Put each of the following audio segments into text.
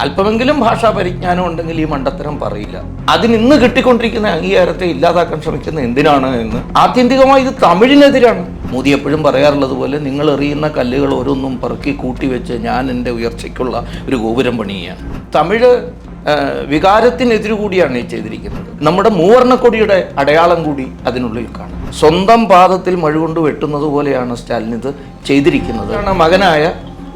അല്പമെങ്കിലും ഭാഷാ പരിജ്ഞാനം ഉണ്ടെങ്കിൽ ഈ മണ്ടത്തരം പറയില്ല. അതിന് ഇന്ന് കിട്ടിക്കൊണ്ടിരിക്കുന്ന അംഗീകാരത്തെ ഇല്ലാതാക്കാൻ ശ്രമിക്കുന്ന എന്തിനാണ് എന്ന് ആത്യന്തികമായി ഇത് തമിഴിനെതിരാണ്. മോദി എപ്പോഴും പറയാറുള്ളത് പോലെ നിങ്ങൾ എറിയുന്ന കല്ലുകൾ ഓരോന്നും പെറുക്കി കൂട്ടിവെച്ച് ഞാൻ എൻ്റെ ഉയർച്ചയ്ക്കുള്ള ഒരു ഗോപുരം പണിയുകയാണ്. തമിഴ് വികാരത്തിനെതിരു കൂടിയാണ് ഈ ചെയ്തിരിക്കുന്നത്. നമ്മുടെ മൂവർണ്ണക്കൊടിയുടെ അടയാളം കൂടി അതിനുള്ളിൽ കാണും. സ്വന്തം പാദത്തിൽ മഴുകൊണ്ട് വെട്ടുന്നത് പോലെയാണ് സ്റ്റാലിൻ ഇത് ചെയ്തിരിക്കുന്നത്. മകനായ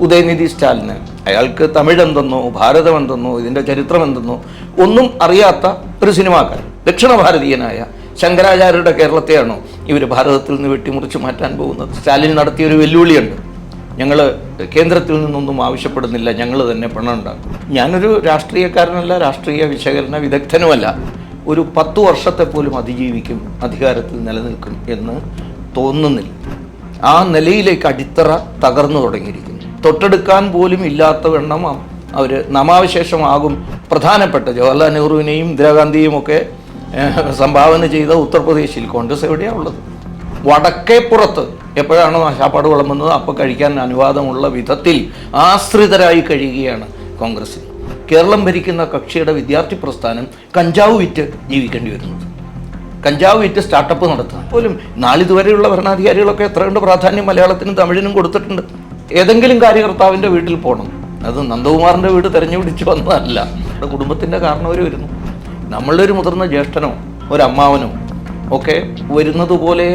ഉദയനിധി സ്റ്റാലിന് അയാൾക്ക് തമിഴ് എന്തെന്നോ ഭാരതം എന്തെന്നോ ഇതിൻ്റെ ചരിത്രം എന്തെന്നോ ഒന്നും അറിയാത്ത ഒരു സിനിമാക്കാരൻ, ദക്ഷിണ ഭാരതീയനായ ശങ്കരാചാര്യരുടെ കേരളത്തെയാണോ ഇവർ ഭാരതത്തിൽ നിന്ന് വെട്ടിമുറിച്ച് മാറ്റാൻ പോകുന്നത്? സ്റ്റാലിൻ നടത്തിയൊരു വെല്ലുവിളിയുണ്ട്. ഞങ്ങൾ കേന്ദ്രത്തിൽ നിന്നൊന്നും ആവശ്യപ്പെടുന്നില്ല, ഞങ്ങൾ തന്നെ പണം ഉണ്ടാക്കും. ഞാനൊരു രാഷ്ട്രീയക്കാരനല്ല, രാഷ്ട്രീയ വിശകലന വിദഗ്ധനുമല്ല. ഒരു 10 വർഷത്തെ പോലും അതിജീവിക്കും, അധികാരത്തിൽ നിലനിൽക്കും എന്ന് തോന്നുന്നില്ല. ആ നിലയിലേക്ക് അടിത്തറ തകർന്നു തുടങ്ങിയിരിക്കുന്നു. തൊട്ടെടുക്കാൻ പോലും ഇല്ലാത്ത വണ്ണം അവർ നാമാവശേഷമാകും. പ്രധാനപ്പെട്ട ജവഹർലാൽ നെഹ്റുവിനെയും ഇന്ദിരാഗാന്ധിയും ഒക്കെ സംഭാവന ചെയ്ത ഉത്തർപ്രദേശിൽ കോൺഗ്രസ് എവിടെയാണ് ഉള്ളത്? വടക്കേപ്പുറത്ത് എപ്പോഴാണോ ശാപ്പാട് വിളമ്പുന്നത് അപ്പോൾ കഴിക്കാൻ അനുവാദമുള്ള വിധത്തിൽ ആശ്രിതരായി കഴിയുകയാണ് കോൺഗ്രസിൽ. കേരളം ഭരിക്കുന്ന കക്ഷിയുടെ വിദ്യാർത്ഥി പ്രസ്ഥാനം കഞ്ചാവ് വിറ്റ് ജീവിക്കേണ്ടി വരുന്നത്. കഞ്ചാവ് വിറ്റ് സ്റ്റാർട്ടപ്പ് നടത്തുക പോലും നാളിതുവരെയുള്ള ഭരണാധികാരികളൊക്കെ എത്രയുണ്ട് പ്രാധാന്യം മലയാളത്തിനും തമിഴിനും കൊടുത്തിട്ടുണ്ട്. ഏതെങ്കിലും കാര്യകർത്താവിൻ്റെ വീട്ടിൽ പോകണം, അത് നന്ദകുമാറിൻ്റെ വീട് തെരഞ്ഞുപിടിച്ച് വന്നതല്ല. നമ്മുടെ കുടുംബത്തിൻ്റെ കാരണവർ വരുന്നു. നമ്മളുടെ ഒരു മുതിർന്ന ജ്യേഷ്ഠനോ ഒരു അമ്മാവനോ ഒക്കെ വരുന്നത് പോലെ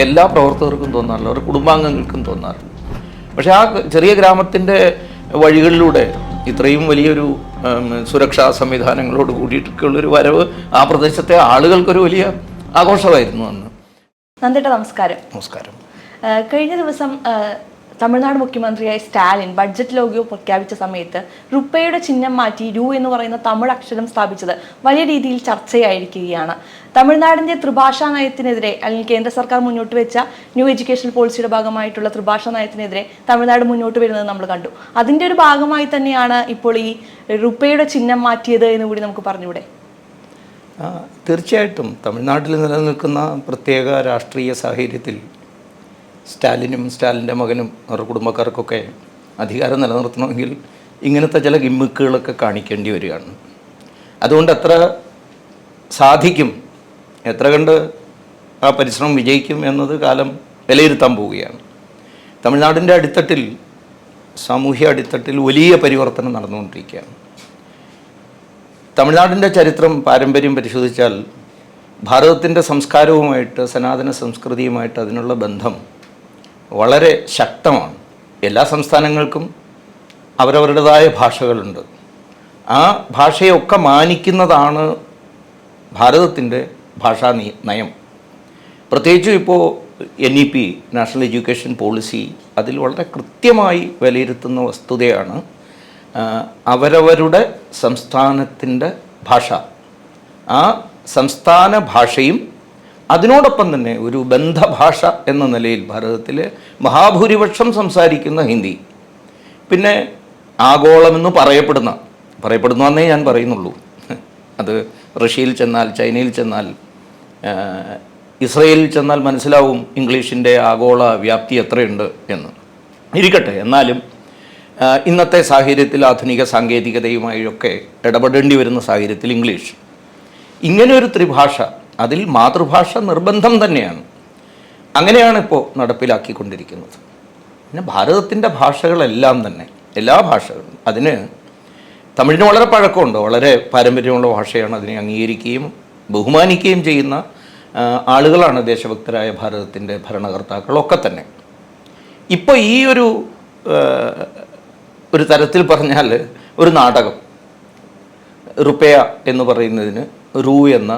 എല്ലാ പ്രവർത്തകർക്കും തോന്നാറില്ല, അവരുടെ കുടുംബാംഗങ്ങൾക്കും തോന്നാറില്ല. പക്ഷെ ആ ചെറിയ ഗ്രാമത്തിൻ്റെ വഴികളിലൂടെ ഇത്രയും വലിയൊരു സുരക്ഷാ സംവിധാനങ്ങളോട് കൂടിയിട്ടുള്ളൊരു വരവ് ആ പ്രദേശത്തെ ആളുകൾക്കൊരു വലിയ ആഘോഷമായിരുന്നു അന്ന്. നന്ദേട്ട നമസ്കാരം. നമസ്കാരം. കഴിഞ്ഞ ദിവസം തമിഴ്നാട് മുഖ്യമന്ത്രിയായ സ്റ്റാലിൻ ബഡ്ജറ്റ് ലോഗോ പ്രഖ്യാപിച്ച സമയത്ത് റുപ്പയുടെ ചിഹ്നം മാറ്റി രു എന്ന് പറയുന്ന തമിഴ് അക്ഷരം സ്ഥാപിച്ചത് വലിയ രീതിയിൽ ചർച്ചയായിരിക്കുകയാണ്. തമിഴ്നാടിൻ്റെ ത്രിഭാഷാ നയത്തിനെതിരെ അല്ലെങ്കിൽ കേന്ദ്ര സർക്കാർ മുന്നോട്ട് വെച്ച ന്യൂ എഡ്യൂക്കേഷൻ പോളിസിയുടെ ഭാഗമായിട്ടുള്ള ത്രിഭാഷാ നയത്തിനെതിരെ തമിഴ്നാട് മുന്നോട്ട് വരുന്നത് നമ്മൾ കണ്ടു. അതിൻ്റെ ഒരു ഭാഗമായി തന്നെയാണ് ഇപ്പോൾ ഈ റുപ്പയുടെ ചിഹ്നം മാറ്റിയത് എന്ന് കൂടി നമുക്ക് പറഞ്ഞൂടെ? തീർച്ചയായിട്ടും തമിഴ്നാട്ടിൽ നിലനിൽക്കുന്ന പ്രത്യേക രാഷ്ട്രീയ സാഹചര്യത്തിൽ സ്റ്റാലിനും സ്റ്റാലിൻ്റെ മകനും അവരുടെ കുടുംബക്കാർക്കൊക്കെ അധികാരം നിലനിർത്തണമെങ്കിൽ ഇങ്ങനത്തെ ചില ഗിമ്മിക്കുകളൊക്കെ കാണിക്കേണ്ടി വരികയാണ്. അതുകൊണ്ട് എത്ര സാധിക്കും, എത്ര കണ്ട് ആ പരിശ്രമം വിജയിക്കും എന്നത് കാലം വിലയിരുത്താൻ പോവുകയാണ്. തമിഴ്നാടിൻ്റെ അടിത്തട്ടിൽ, സാമൂഹ്യ അടിത്തട്ടിൽ വലിയ പരിവർത്തനം നടന്നുകൊണ്ടിരിക്കുകയാണ്. തമിഴ്നാടിൻ്റെ ചരിത്രം, പാരമ്പര്യം പരിശോധിച്ചാൽ ഭാരതത്തിൻ്റെ സംസ്കാരവുമായിട്ട്, സനാതന സംസ്കൃതിയുമായിട്ട് അതിനുള്ള ബന്ധം വളരെ ശക്തമാണ്. എല്ലാ സംസ്ഥാനങ്ങൾക്കും അവരവരുടേതായ ഭാഷകളുണ്ട്. ആ ഭാഷയൊക്കെ മാനിക്കുന്നതാണ് ഭാരതത്തിൻ്റെ ഭാഷാ നയം. പ്രത്യേകിച്ചും ഇപ്പോൾ NEP നാഷണൽ എഡ്യൂക്കേഷൻ പോളിസി അതിൽ വളരെ കൃത്യമായി വിലയിരുത്തുന്ന വസ്തുതയാണ് അവരവരുടെ സംസ്ഥാനത്തിൻ്റെ ഭാഷ. ആ സംസ്ഥാന ഭാഷയും അതിനോടൊപ്പം തന്നെ ഒരു ബന്ധഭാഷ എന്ന നിലയിൽ ഭാരതത്തിലെ മഹാഭൂരിപക്ഷം സംസാരിക്കുന്ന ഹിന്ദി, പിന്നെ ആഗോളമെന്ന് പറയപ്പെടുന്നതെന്നേ ഞാൻ പറയുന്നുള്ളൂ. അത് റഷ്യയിൽ ചെന്നാൽ, ചൈനയിൽ ചെന്നാൽ, ഇസ്രയേലിൽ ചെന്നാൽ മനസ്സിലാവും ഇംഗ്ലീഷിൻ്റെ ആഗോള വ്യാപ്തി എത്രയുണ്ട് എന്ന്. ഇരിക്കട്ടെ, എന്നാലും ഇന്നത്തെ സാഹചര്യത്തിൽ ആധുനിക സാങ്കേതികതയുമായൊക്കെ ഇടപെടേണ്ടി വരുന്ന സാഹചര്യത്തിൽ ഇംഗ്ലീഷ്, ഇങ്ങനെയൊരു ത്രിഭാഷ, അതിൽ മാതൃഭാഷ നിർബന്ധം തന്നെയാണ്. അങ്ങനെയാണ് ഇപ്പോൾ നടപ്പിലാക്കിക്കൊണ്ടിരിക്കുന്നത്. പിന്നെ ഭാരതത്തിൻ്റെ ഭാഷകളെല്ലാം തന്നെ, എല്ലാ ഭാഷകളും, അതിന് തമിഴിന് വളരെ പഴക്കമുണ്ട്, വളരെ പാരമ്പര്യമുള്ള ഭാഷയാണ്. അതിനെ അംഗീകരിക്കുകയും ബഹുമാനിക്കുകയും ചെയ്യുന്ന ആളുകളാണ് ദേശഭക്തരായ ഭാരതത്തിൻ്റെ ഭരണകർത്താക്കളൊക്കെ തന്നെ. ഇപ്പോൾ ഈ ഒരു തരത്തിൽ പറഞ്ഞാൽ ഒരു നാടകം, റുപ്പയ എന്ന് പറയുന്നതിന് റൂ എന്ന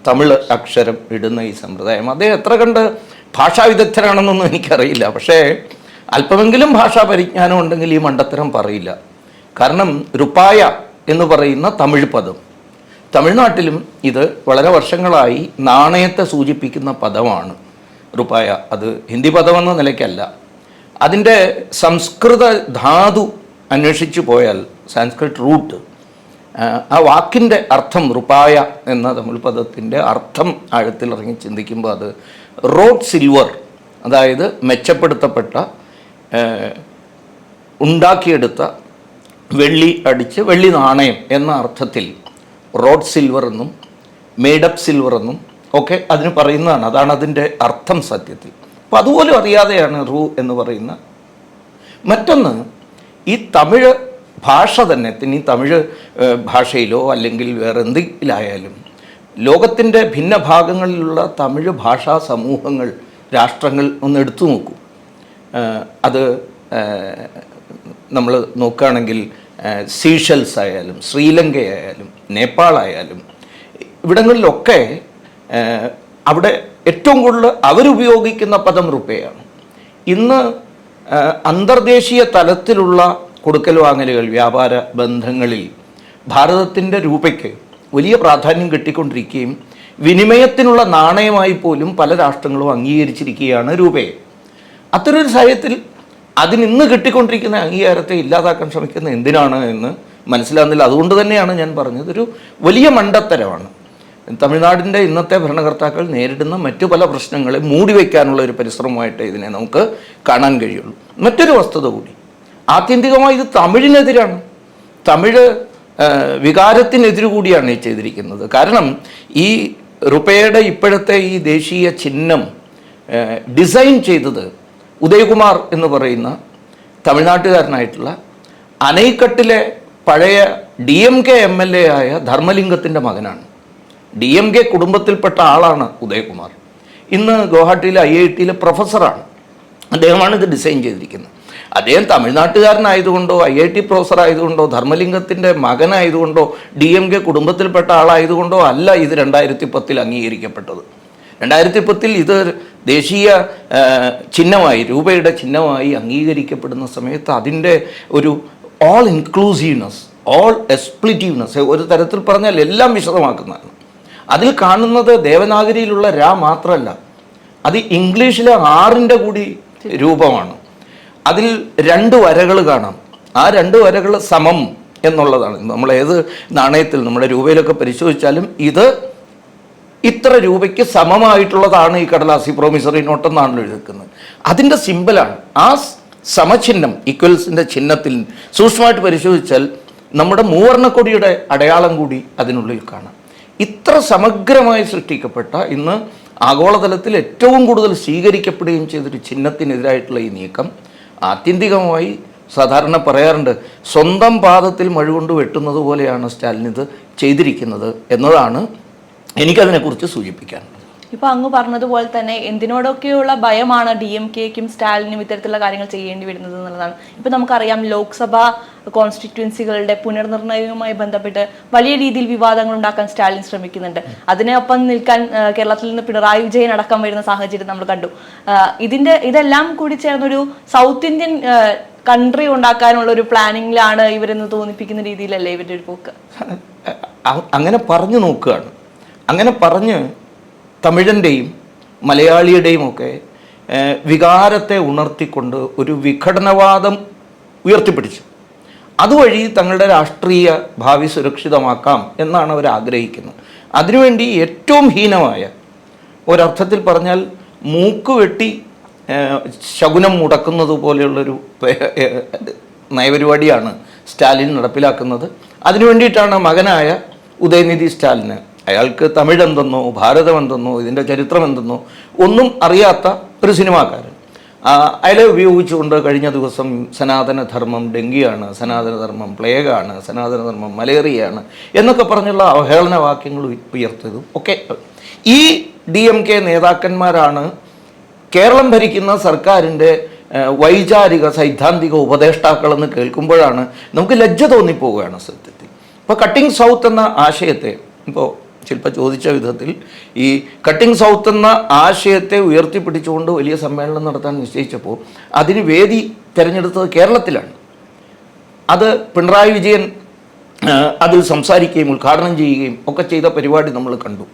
തമിഴ് അക്ഷരം ഇടുന്ന ഈ സമ്പ്രദായം, അദ്ദേഹം എത്ര കണ്ട് ഭാഷാ വിദഗ്ധരാണെന്നൊന്നും എനിക്കറിയില്ല. പക്ഷേ അല്പമെങ്കിലും ഭാഷാ പരിജ്ഞാനം ഉണ്ടെങ്കിൽ ഈ മണ്ടത്തരം പറയില്ല. കാരണം റുപ്പായ എന്ന് പറയുന്ന തമിഴ് പദം, തമിഴ്നാട്ടിലും ഇത് വളരെ വർഷങ്ങളായി നാണയത്തെ സൂചിപ്പിക്കുന്ന പദമാണ് റുപ്പായ. അത് ഹിന്ദി പദമെന്ന നിലയ്ക്കല്ല. അതിൻ്റെ സംസ്കൃത ധാതു അന്വേഷിച്ചു പോയാൽ, സാൻസ്ക്രിറ്റ് റൂട്ട്, ആ വാക്കിൻ്റെ അർത്ഥം, റുപ്പായ എന്ന തമിഴ് പദത്തിൻ്റെ അർത്ഥം ആഴത്തിലിറങ്ങി ചിന്തിക്കുമ്പോൾ അത് റോഡ് സിൽവർ, അതായത് മെച്ചപ്പെടുത്തപ്പെട്ട, ഉണ്ടാക്കിയെടുത്ത വെള്ളി അടിച്ച് വെള്ളി നാണയം എന്ന അർത്ഥത്തിൽ റോഡ് സിൽവർ എന്നും മെയ്ഡപ്പ് സിൽവർ എന്നും ഒക്കെ അതിന് പറയുന്നതാണ്. അതാണ് അതിൻ്റെ അർത്ഥം സത്യത്തിൽ. അപ്പം അതുപോലും അറിയാതെയാണ് റൂ എന്ന് പറയുന്ന. മറ്റൊന്ന്, ഈ തമിഴ് ഭാഷ തന്നെ, ഈ തമിഴ് ഭാഷയിലോ അല്ലെങ്കിൽ വേറെ എന്തെങ്കിലായാലും ലോകത്തിൻ്റെ ഭിന്ന ഭാഗങ്ങളിലുള്ള തമിഴ് ഭാഷാ സമൂഹങ്ങൾ, രാഷ്ട്രങ്ങൾ ഒന്ന് എടുത്തു നോക്കൂ. അത് നമ്മൾ നോക്കുകയാണെങ്കിൽ സീഷൽസ് ആയാലും ശ്രീലങ്കയായാലും നേപ്പാളായാലും ഇവിടങ്ങളിലൊക്കെ അവിടെ ഏറ്റവും കൂടുതൽ അവരുപയോഗിക്കുന്ന പദം റുപ്പയാണ്. ഇന്ന് അന്തർദേശീയ തലത്തിലുള്ള കൊടുക്കൽ വാങ്ങലുകൾ, വ്യാപാര ബന്ധങ്ങളിൽ ഭാരതത്തിൻ്റെ രൂപയ്ക്ക് വലിയ പ്രാധാന്യം കിട്ടിക്കൊണ്ടിരിക്കുകയും വിനിമയത്തിനുള്ള നാണയമായി പോലും പല രാഷ്ട്രങ്ങളും അംഗീകരിച്ചിരിക്കുകയാണ് രൂപയെ. അത്തരൊരു സാഹചര്യത്തിൽ അതിനിന്ന് കിട്ടിക്കൊണ്ടിരിക്കുന്ന അംഗീകാരത്തെ ഇല്ലാതാക്കാൻ ശ്രമിക്കുന്നത് എന്തിനാണ് എന്ന് മനസ്സിലാകുന്നില്ല. അതുകൊണ്ട് തന്നെയാണ് ഞാൻ പറഞ്ഞത്, ഒരു വലിയ മണ്ടത്തരമാണ്. തമിഴ്നാടിൻ്റെ ഇന്നത്തെ ഭരണകർത്താക്കൾ നേരിടുന്ന മറ്റു പല പ്രശ്നങ്ങളെ മൂടിവെക്കാനുള്ള ഒരു പരിശ്രമമായിട്ട് ഇതിനെ നമുക്ക് കാണാൻ കഴിയുള്ളൂ. മറ്റൊരു വസ്തുത കൂടി, ആത്യന്തികമായി ഇത് തമിഴിനെതിരാണ്, തമിഴ് വികാരത്തിനെതിരു കൂടിയാണ് ഈ ചെയ്തിരിക്കുന്നത്. കാരണം ഈ റുപ്പയുടെ ഇപ്പോഴത്തെ ഈ ദേശീയ ചിഹ്നം ഡിസൈൻ ചെയ്തത് ഉദയകുമാർ എന്ന് പറയുന്ന തമിഴ്നാട്ടുകാരനായിട്ടുള്ള അണൈക്കട്ടിലെ പഴയ DMK MLA ആയ ധർമ്മലിംഗത്തിൻ്റെ മകനാണ്. DMK കുടുംബത്തിൽപ്പെട്ട ആളാണ് ഉദയകുമാർ. ഇന്ന് ഗുവാഹട്ടിയിലെ IIT പ്രൊഫസറാണ്. അദ്ദേഹമാണ് ഇത് ഡിസൈൻ ചെയ്തിരിക്കുന്നത്. അദ്ദേഹം തമിഴ്നാട്ടുകാരനായതുകൊണ്ടോ IIT പ്രൊഫസർ ആയതുകൊണ്ടോ ധർമ്മലിംഗത്തിൻ്റെ മകനായതുകൊണ്ടോ DMK കുടുംബത്തിൽപ്പെട്ട ആളായതുകൊണ്ടോ അല്ല ഇത് 2010 അംഗീകരിക്കപ്പെട്ടത്. 2010 ഇത് ദേശീയ ചിഹ്നമായി, രൂപയുടെ ചിഹ്നമായി അംഗീകരിക്കപ്പെടുന്ന സമയത്ത് അതിൻ്റെ ഒരു ഓൾ ഇൻക്ലൂസീവ്നെസ്, ഓൾ എക്സ്പ്ലിറ്റീവ്നെസ്, ഒരു തരത്തിൽ പറഞ്ഞാൽ എല്ലാം വിശദമാക്കുന്നതാണ്. അതിൽ കാണുന്നത് ദേവനാഗരിയിലുള്ള രാ മാത്രമല്ല, അത് ഇംഗ്ലീഷിലെ ആറിൻ്റെ കൂടി രൂപമാണ്. അതിൽ 2 വരകൾ കാണാം. ആ 2 വരകൾ സമം എന്നുള്ളതാണ്. നമ്മൾ ഏത് നാണയത്തിൽ, നമ്മുടെ രൂപയിലൊക്കെ പരിശോധിച്ചാലും ഇത് ഇത്ര രൂപയ്ക്ക് സമമായിട്ടുള്ളതാണ് ഈ കടലാസി പ്രോമിസറി നോട്ടെന്നാണല്ലോ എഴുതിക്കുന്നത്. അതിൻ്റെ സിമ്പലാണ്. ആ സമചിഹ്നം, ഈക്വൽസിൻ്റെ ചിഹ്നത്തിൽ സൂക്ഷ്മമായിട്ട് പരിശോധിച്ചാൽ നമ്മുടെ മൂവർണ്ണക്കൊടിയുടെ അടയാളം കൂടി അതിനുള്ളിൽ കാണാം. ഇത്ര സമഗ്രമായി സൃഷ്ടിക്കപ്പെട്ട, ഇന്ന് ആഗോളതലത്തിൽ ഏറ്റവും കൂടുതൽ സ്വീകരിക്കപ്പെടുകയും ചെയ്തൊരു ചിഹ്നത്തിനെതിരായിട്ടുള്ള ഈ നീക്കം ആത്യന്തികമായി, സാധാരണ പറയാറുണ്ട്, സ്വന്തം പാദത്തിൽ മഴുകൊണ്ട് വെട്ടുന്നത് പോലെയാണ് സ്റ്റാലിൻ ഇത് ചെയ്തിരിക്കുന്നത് എന്നതാണ് എനിക്കതിനെക്കുറിച്ച് സൂചിപ്പിക്കാനുള്ളത്. ഇപ്പോൾ അങ്ങ് പറഞ്ഞതുപോലെ തന്നെ എന്തിനോടൊക്കെയുള്ള ഭയമാണ് DMKക്കും സ്റ്റാലിനും ഇത്തരത്തിലുള്ള കാര്യങ്ങൾ ചെയ്യേണ്ടി വരുന്നത് എന്നുള്ളതാണ്. ഇപ്പം നമുക്കറിയാം, ലോക്സഭാ കോൺസ്റ്റിറ്റ്യുവൻസികളുടെ പുനർനിർണ്ണയവുമായി ബന്ധപ്പെട്ട് വലിയ രീതിയിൽ വിവാദങ്ങൾ ഉണ്ടാക്കാൻ സ്റ്റാലിൻ ശ്രമിക്കുന്നുണ്ട്. അതിനൊപ്പം നിൽക്കാൻ കേരളത്തിൽ നിന്ന് പിണറായി വിജയൻ അടക്കം വരുന്ന സാഹചര്യം നമ്മൾ കണ്ടു. ഇതെല്ലാം കൂടി ചേർന്നൊരു സൗത്ത് ഇന്ത്യൻ കൺട്രി ഉണ്ടാക്കാനുള്ള ഒരു പ്ലാനിങ്ങിലാണ് ഇവരെന്ന് തോന്നിപ്പിക്കുന്ന രീതിയിലല്ലേ ഇവരുടെ ഒരു പോക്ക്? അങ്ങനെ പറഞ്ഞു നോക്കുകയാണ്. അങ്ങനെ പറഞ്ഞ് തമിഴൻ്റെയും മലയാളിയുടെയും ഒക്കെ വികാരത്തെ ഉണർത്തിക്കൊണ്ട് ഒരു വിഘടനവാദം ഉയർത്തിപ്പിടിച്ചു. അതുവഴി തങ്ങളുടെ രാഷ്ട്രീയ ഭാവി സുരക്ഷിതമാക്കാം എന്നാണ് അവർ ആഗ്രഹിക്കുന്നത്. അതിനുവേണ്ടി ഏറ്റവും ഹീനമായ, ഒരർത്ഥത്തിൽ പറഞ്ഞാൽ മൂക്ക് വെട്ടി ശകുനം മുടക്കുന്നത് പോലെയുള്ളൊരു നയപരിപാടിയാണ് സ്റ്റാലിൻ നടപ്പിലാക്കുന്നത്. അതിനു വേണ്ടിയിട്ടാണ് മകനായ ഉദയനിധി സ്റ്റാലിന്, അയാൾക്ക് തമിഴ് എന്തെന്നോ ഭാരതം എന്തെന്നോ ഇതിൻ്റെ ചരിത്രം എന്തെന്നോ ഒന്നും അറിയാത്ത ഒരു സിനിമാക്കാരൻ, അയാളെ ഉപയോഗിച്ചുകൊണ്ട് കഴിഞ്ഞ ദിവസം സനാതനധർമ്മം ഡെങ്കിയാണ്, സനാതനധർമ്മം പ്ലേഗാണ്, സനാതനധർമ്മം മലേറിയയാണ് എന്നൊക്കെ പറഞ്ഞുള്ള അവഹേളന വാക്യങ്ങൾ ഉയർത്തിയതും ഒക്കെ ഈ DMK നേതാക്കന്മാരാണ്. കേരളം ഭരിക്കുന്ന സർക്കാരിൻ്റെ വൈചാരിക സൈദ്ധാന്തിക ഉപദേഷ്ടാക്കളെന്ന് കേൾക്കുമ്പോഴാണ് നമുക്ക് ലജ്ജ തോന്നിപ്പോവുകയാണ് സത്യത്തിൽ. ഇപ്പോൾ കട്ടിംഗ് സൗത്ത് എന്ന ആശയത്തെ, ഇപ്പോൾ ചിലപ്പോൾ ചോദിച്ച വിധത്തിൽ ഈ കട്ടിംഗ് സൗത്ത് എന്ന ആശയത്തെ ഉയർത്തിപ്പിടിച്ചുകൊണ്ട് വലിയ സമ്മേളനം നടത്താൻ നിശ്ചയിച്ചപ്പോൾ അതിന് വേദി തിരഞ്ഞെടുത്തത് കേരളത്തിലാണ്. അത് പിണറായി വിജയൻ അതിൽ സംസാരിക്കുകയും ഉദ്ഘാടനം ചെയ്യുകയും ഒക്കെ ചെയ്ത പരിപാടി നമ്മൾ കണ്ടു.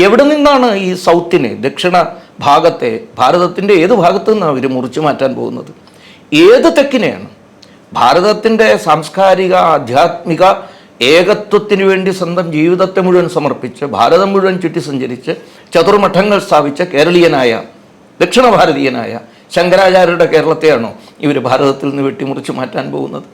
എവിടെ നിന്നാണ് ഈ സൗത്തിനെ, ദക്ഷിണ ഭാഗത്തെ, ഭാരതത്തിൻ്റെ ഏത് ഭാഗത്തു നിന്നാണ് അവർ മുറിച്ചു മാറ്റാൻ പോകുന്നത്? ഏത് തെക്കിനെയാണ്? ഭാരതത്തിൻ്റെ സാംസ്കാരിക ആധ്യാത്മിക ഏകത്വത്തിന് വേണ്ടി സ്വന്തം ജീവിതത്തെ മുഴുവൻ സമർപ്പിച്ച്, ഭാരതം മുഴുവൻ ചുറ്റി സഞ്ചരിച്ച് ചതുർമഠങ്ങൾ സ്ഥാപിച്ച കേരളീയനായ, ദക്ഷിണ ഭാരതീയനായ ശങ്കരാചാര്യരുടെ കേരളത്തെയാണോ ഇവർ ഭാരതത്തിൽ നിന്ന് വെട്ടിമുറിച്ച് മാറ്റാൻ പോകുന്നത്?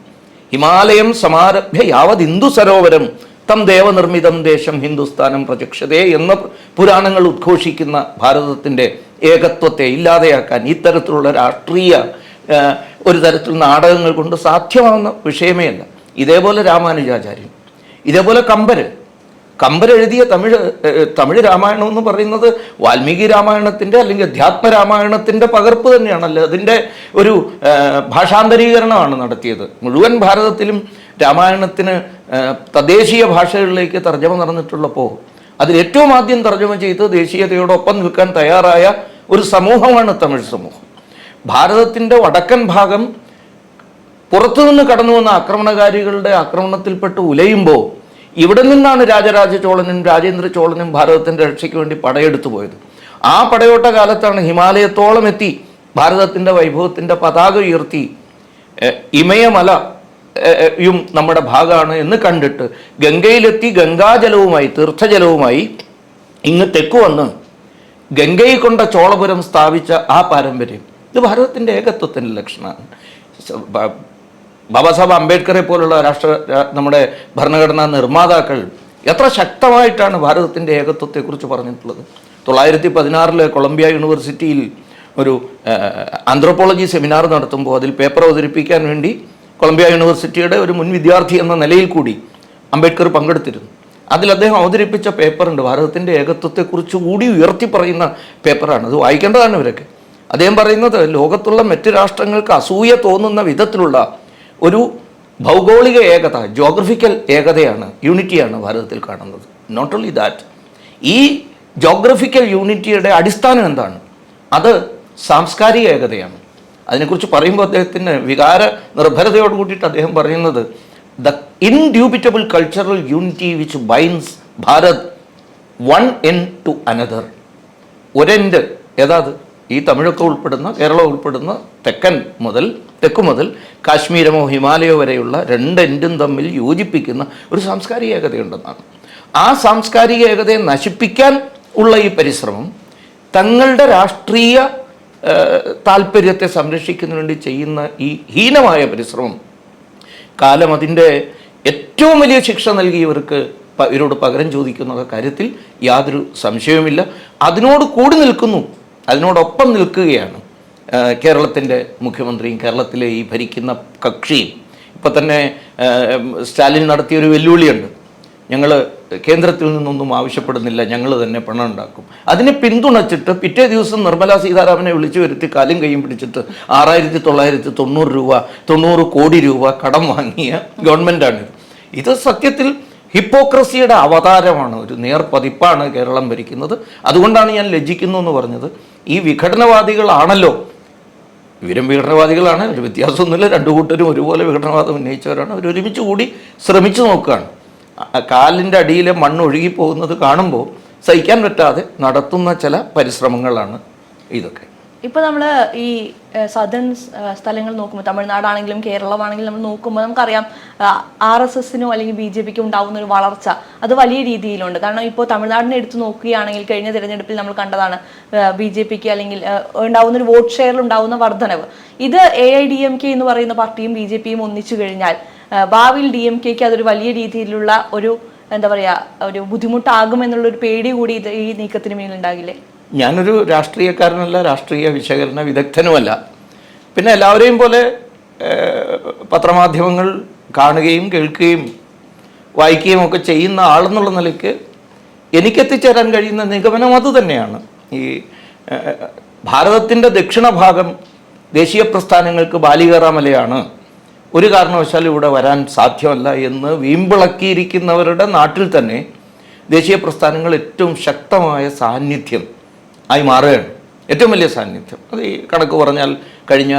ഹിമാലയം സമാരഭ്യ യാവത് ഹിന്ദു സരോവരം തം ദേവനിർമ്മിതം ദേശം ഹിന്ദുസ്ഥാനം പ്രചക്ഷതേ എന്ന പുരാണങ്ങൾ ഉദ്ഘോഷിക്കുന്ന ഭാരതത്തിൻ്റെ ഏകത്വത്തെ ഇല്ലാതെയാക്കാൻ ഇത്തരത്തിലുള്ള രാഷ്ട്രീയ ഒരു തരത്തിൽ നാടകങ്ങൾ കൊണ്ട് സാധ്യമാവുന്ന വിഷയമേ അല്ല. ഇതേപോലെ രാമാനുജാചാര്യൻ, ഇതേപോലെ കമ്പർ എഴുതിയ തമിഴ് രാമായണം എന്ന് പറയുന്നത് വാൽമീകി രാമായണത്തിൻ്റെ അല്ലെങ്കിൽ അധ്യാത്മ രാമായണത്തിൻ്റെ പകർപ്പ് തന്നെയാണല്ലോ. അതിൻ്റെ ഒരു ഭാഷാന്തരീകരണമാണ് നടത്തിയത്. മുഴുവൻ ഭാരതത്തിലും രാമായണത്തിന് തദ്ദേശീയ ഭാഷകളിലേക്ക് തർജ്ജമ നടന്നിട്ടുള്ളപ്പോൾ അതിൽ ഏറ്റവും ആദ്യം തർജ്ജമ ചെയ്ത് ദേശീയതയോടൊപ്പം നിൽക്കാൻ തയ്യാറായ ഒരു സമൂഹമാണ് തമിഴ് സമൂഹം. ഭാരതത്തിൻ്റെ വടക്കൻ ഭാഗം പുറത്തുനിന്ന് കടന്നു വന്ന ആക്രമണകാരികളുടെ ആക്രമണത്തിൽപ്പെട്ട് ഉലയുമ്പോൾ ഇവിടെ നിന്നാണ് രാജരാജ ചോളനും രാജേന്ദ്ര ചോളനും ഭാരതത്തിൻ്റെ രക്ഷയ്ക്ക് വേണ്ടി പടയെടുത്തു പോയത്. ആ പടയോട്ട കാലത്താണ് ഹിമാലയത്തോളം എത്തി ഭാരതത്തിൻ്റെ വൈഭവത്തിൻ്റെ പതാക ഉയർത്തി ഇമയമലയും നമ്മുടെ ഭാഗമാണ് എന്ന് കണ്ടിട്ട് ഗംഗയിലെത്തി ഗംഗാജലവുമായി തീർത്ഥജലവുമായി ഇങ്ങ് തെക്കു വന്ന് ഗംഗയെ കൊണ്ട ചോളപുരം സ്ഥാപിച്ച ആ പാരമ്പര്യം ഇത് ഭാരതത്തിൻ്റെ ഏകത്വത്തിൻ്റെ ലക്ഷണമാണ്. ബാബാ സാഹേബ് അംബേദ്കറെ പോലുള്ള നമ്മുടെ ഭരണഘടനാ നിർമ്മാതാക്കൾ എത്ര ശക്തമായിട്ടാണ് ഭാരതത്തിൻ്റെ ഏകത്വത്തെക്കുറിച്ച് പറഞ്ഞിട്ടുള്ളത്. 1916 കൊളംബിയ യൂണിവേഴ്സിറ്റിയിൽ ഒരു ആന്ത്രോപോളജി സെമിനാർ നടത്തുമ്പോൾ അതിൽ പേപ്പർ അവതരിപ്പിക്കാൻ വേണ്ടി കൊളംബിയ യൂണിവേഴ്സിറ്റിയുടെ ഒരു മുൻ വിദ്യാർത്ഥി എന്ന നിലയിൽ കൂടി അംബേദ്കർ പങ്കെടുത്തിരുന്നു. അതിൽ അദ്ദേഹം അവതരിപ്പിച്ച പേപ്പറുണ്ട്, ഭാരതത്തിൻ്റെ ഏകത്വത്തെക്കുറിച്ച് കൂടി ഉയർത്തി പറയുന്ന പേപ്പറാണ്. അത് വായിക്കേണ്ടതാണ് ഇവരൊക്കെ. അദ്ദേഹം പറയുന്നത് ലോകത്തുള്ള മറ്റ് രാഷ്ട്രങ്ങൾക്ക് അസൂയ തോന്നുന്ന വിധത്തിലുള്ള ഒരു ഭൗഗോളിക ഏകത, ജോഗ്രഫിക്കൽ ഏകതയാണ്, യൂണിറ്റിയാണ് ഭാരതത്തിൽ കാണുന്നത്. നോട്ട് ഓൺലി ദാറ്റ്, ഈ ജോഗ്രഫിക്കൽ യൂണിറ്റിയുടെ അടിസ്ഥാനം എന്താണ്? അത് സാംസ്കാരിക ഏകതയാണ്. അതിനെക്കുറിച്ച് പറയുമ്പോൾ അദ്ദേഹത്തിന് വികാര നിർഭരതയോട് കൂടിയിട്ട് അദ്ദേഹം പറയുന്നത് the indubitable cultural unity which binds Bharat one end to another. ഒരെൻഡ് ഏതാത്? ഈ തമിഴൊക്കെ ഉൾപ്പെടുന്ന, കേരളം ഉൾപ്പെടുന്ന തെക്കു മുതൽ കാശ്മീരമോ ഹിമാലയോ വരെയുള്ള രണ്ടെൻഡും തമ്മിൽ യോജിപ്പിക്കുന്ന ഒരു സാംസ്കാരിക ഏകതയുണ്ടെന്നാണ്. ആ സാംസ്കാരിക ഏകതയെ നശിപ്പിക്കാൻ ഉള്ള ഈ പരിശ്രമം തങ്ങളുടെ രാഷ്ട്രീയ താല്പര്യത്തെ സംരക്ഷിക്കുന്നതിന് വേണ്ടി ചെയ്യുന്ന ഈ ഹീനമായ പരിശ്രമം കാലം അതിൻ്റെ ഏറ്റവും വലിയ ശിക്ഷ നൽകിയവർക്ക് ഇവരോട് പകരം ചോദിക്കുന്ന കാര്യത്തിൽ യാതൊരു സംശയവുമില്ല. അതിനോട് കൂടി നിൽക്കുന്നു, അതിനോടൊപ്പം നിൽക്കുകയാണ് കേരളത്തിൻ്റെ മുഖ്യമന്ത്രിയും കേരളത്തിലെ ഈ ഭരിക്കുന്ന കക്ഷിയും. ഇപ്പം തന്നെ സ്റ്റാലിൻ നടത്തിയൊരു വെല്ലുവിളിയുണ്ട്, ഞങ്ങൾ കേന്ദ്രത്തിൽ നിന്നൊന്നും ആവശ്യപ്പെടുന്നില്ല, ഞങ്ങൾ തന്നെ പണം ഉണ്ടാക്കും. അതിനെ പിന്തുണച്ചിട്ട് പിറ്റേ ദിവസം നിർമ്മലാ സീതാരാമനെ വിളിച്ചു വരുത്തി കാലും കൈയും പിടിച്ചിട്ട് 6,990 കോടി രൂപ കടം വാങ്ങിയ ഗവൺമെൻറ്റാണിത്. ഇത് സത്യത്തിൽ ഹിപ്പോക്രസിയുടെ അവതാരമാണ്, ഒരു നേർപതിപ്പാണ് കേരളം ഭരിക്കുന്നത്. അതുകൊണ്ടാണ് ഞാൻ ലജ്ജിക്കുന്നു എന്ന് പറഞ്ഞത്. ഈ വിഘടനവാദികളാണല്ലോ, ഇവരും വിഘടനവാദികളാണ്, ഒരു വ്യത്യാസമൊന്നുമില്ല, രണ്ടു കൂട്ടരും ഒരുപോലെ വിഘടനവാദം ഉന്നയിച്ചവരാണ്. അവർ ഒരുമിച്ച് കൂടി ശ്രമിച്ചു നോക്കുകയാണ്. കാലിൻ്റെ അടിയിലെ മണ്ണ് ഒഴുകിപ്പോകുന്നത് കാണുമ്പോൾ സഹിക്കാൻ പറ്റാതെ നടത്തുന്ന ചില പരിശ്രമങ്ങളാണ് ഇതൊക്കെ. ഇപ്പോൾ നമ്മൾ ഈ സദേൺ സ്ഥലങ്ങൾ നോക്കുമ്പോൾ, തമിഴ്നാടാണെങ്കിലും കേരളമാണെങ്കിലും നമ്മൾ നോക്കുമ്പോൾ നമുക്കറിയാം RSSനോ അല്ലെങ്കിൽ BJPക്കോ ഉണ്ടാകുന്ന ഒരു വളർച്ച അത് വലിയ രീതിയിലുണ്ട്. കാരണം ഇപ്പോൾ തമിഴ്നാടിനെ എടുത്തു നോക്കുകയാണെങ്കിൽ കഴിഞ്ഞ തിരഞ്ഞെടുപ്പിൽ നമ്മൾ കണ്ടതാണ് BJPക്ക് അല്ലെങ്കിൽ ഉണ്ടാകുന്ന ഒരു വോട്ട് ഷെയറിൽ ഉണ്ടാകുന്ന വർധനവ്. ഇത് AIDMK എന്ന് പറയുന്ന പാർട്ടിയും BJPയും ഒന്നിച്ചു കഴിഞ്ഞാൽ ഭാവിയിൽ DMKക്ക് അതൊരു വലിയ രീതിയിലുള്ള ഒരു എന്താ പറയുക ഒരു ബുദ്ധിമുട്ടാകുമെന്നുള്ളൊരു പേടി കൂടി ഇത് ഈ നീക്കത്തിന് മേലുണ്ടാകില്ലേ? ഞാനൊരു രാഷ്ട്രീയക്കാരനല്ല, രാഷ്ട്രീയ വിശകലന വിദഗ്ധനുമല്ല. പിന്നെ എല്ലാവരെയും പോലെ പത്രമാധ്യമങ്ങൾ കാണുകയും കേൾക്കുകയും വായിക്കുകയും ഒക്കെ ചെയ്യുന്ന ആളെന്നുള്ള നിലയ്ക്ക് എനിക്കെത്തിച്ചേരാൻ കഴിയുന്ന നിഗമനം അതുതന്നെയാണ്. ഈ ഭാരതത്തിൻ്റെ ദക്ഷിണഭാഗം ദേശീയ പ്രസ്ഥാനങ്ങൾക്ക് ബാലികേറാമലയാണ്, ഒരു കാരണവശാലും ഇവിടെ വരാൻ സാധ്യമല്ല എന്ന് വീമ്പിളക്കിയിരിക്കുന്നവരുടെ നാട്ടിൽ തന്നെ ദേശീയ പ്രസ്ഥാനങ്ങൾ ഏറ്റവും ശക്തമായ സാന്നിധ്യം ആയി മാറുകയാണ്, ഏറ്റവും വലിയ സാന്നിധ്യം. അത് ഈ കണക്ക് പറഞ്ഞാൽ കഴിഞ്ഞ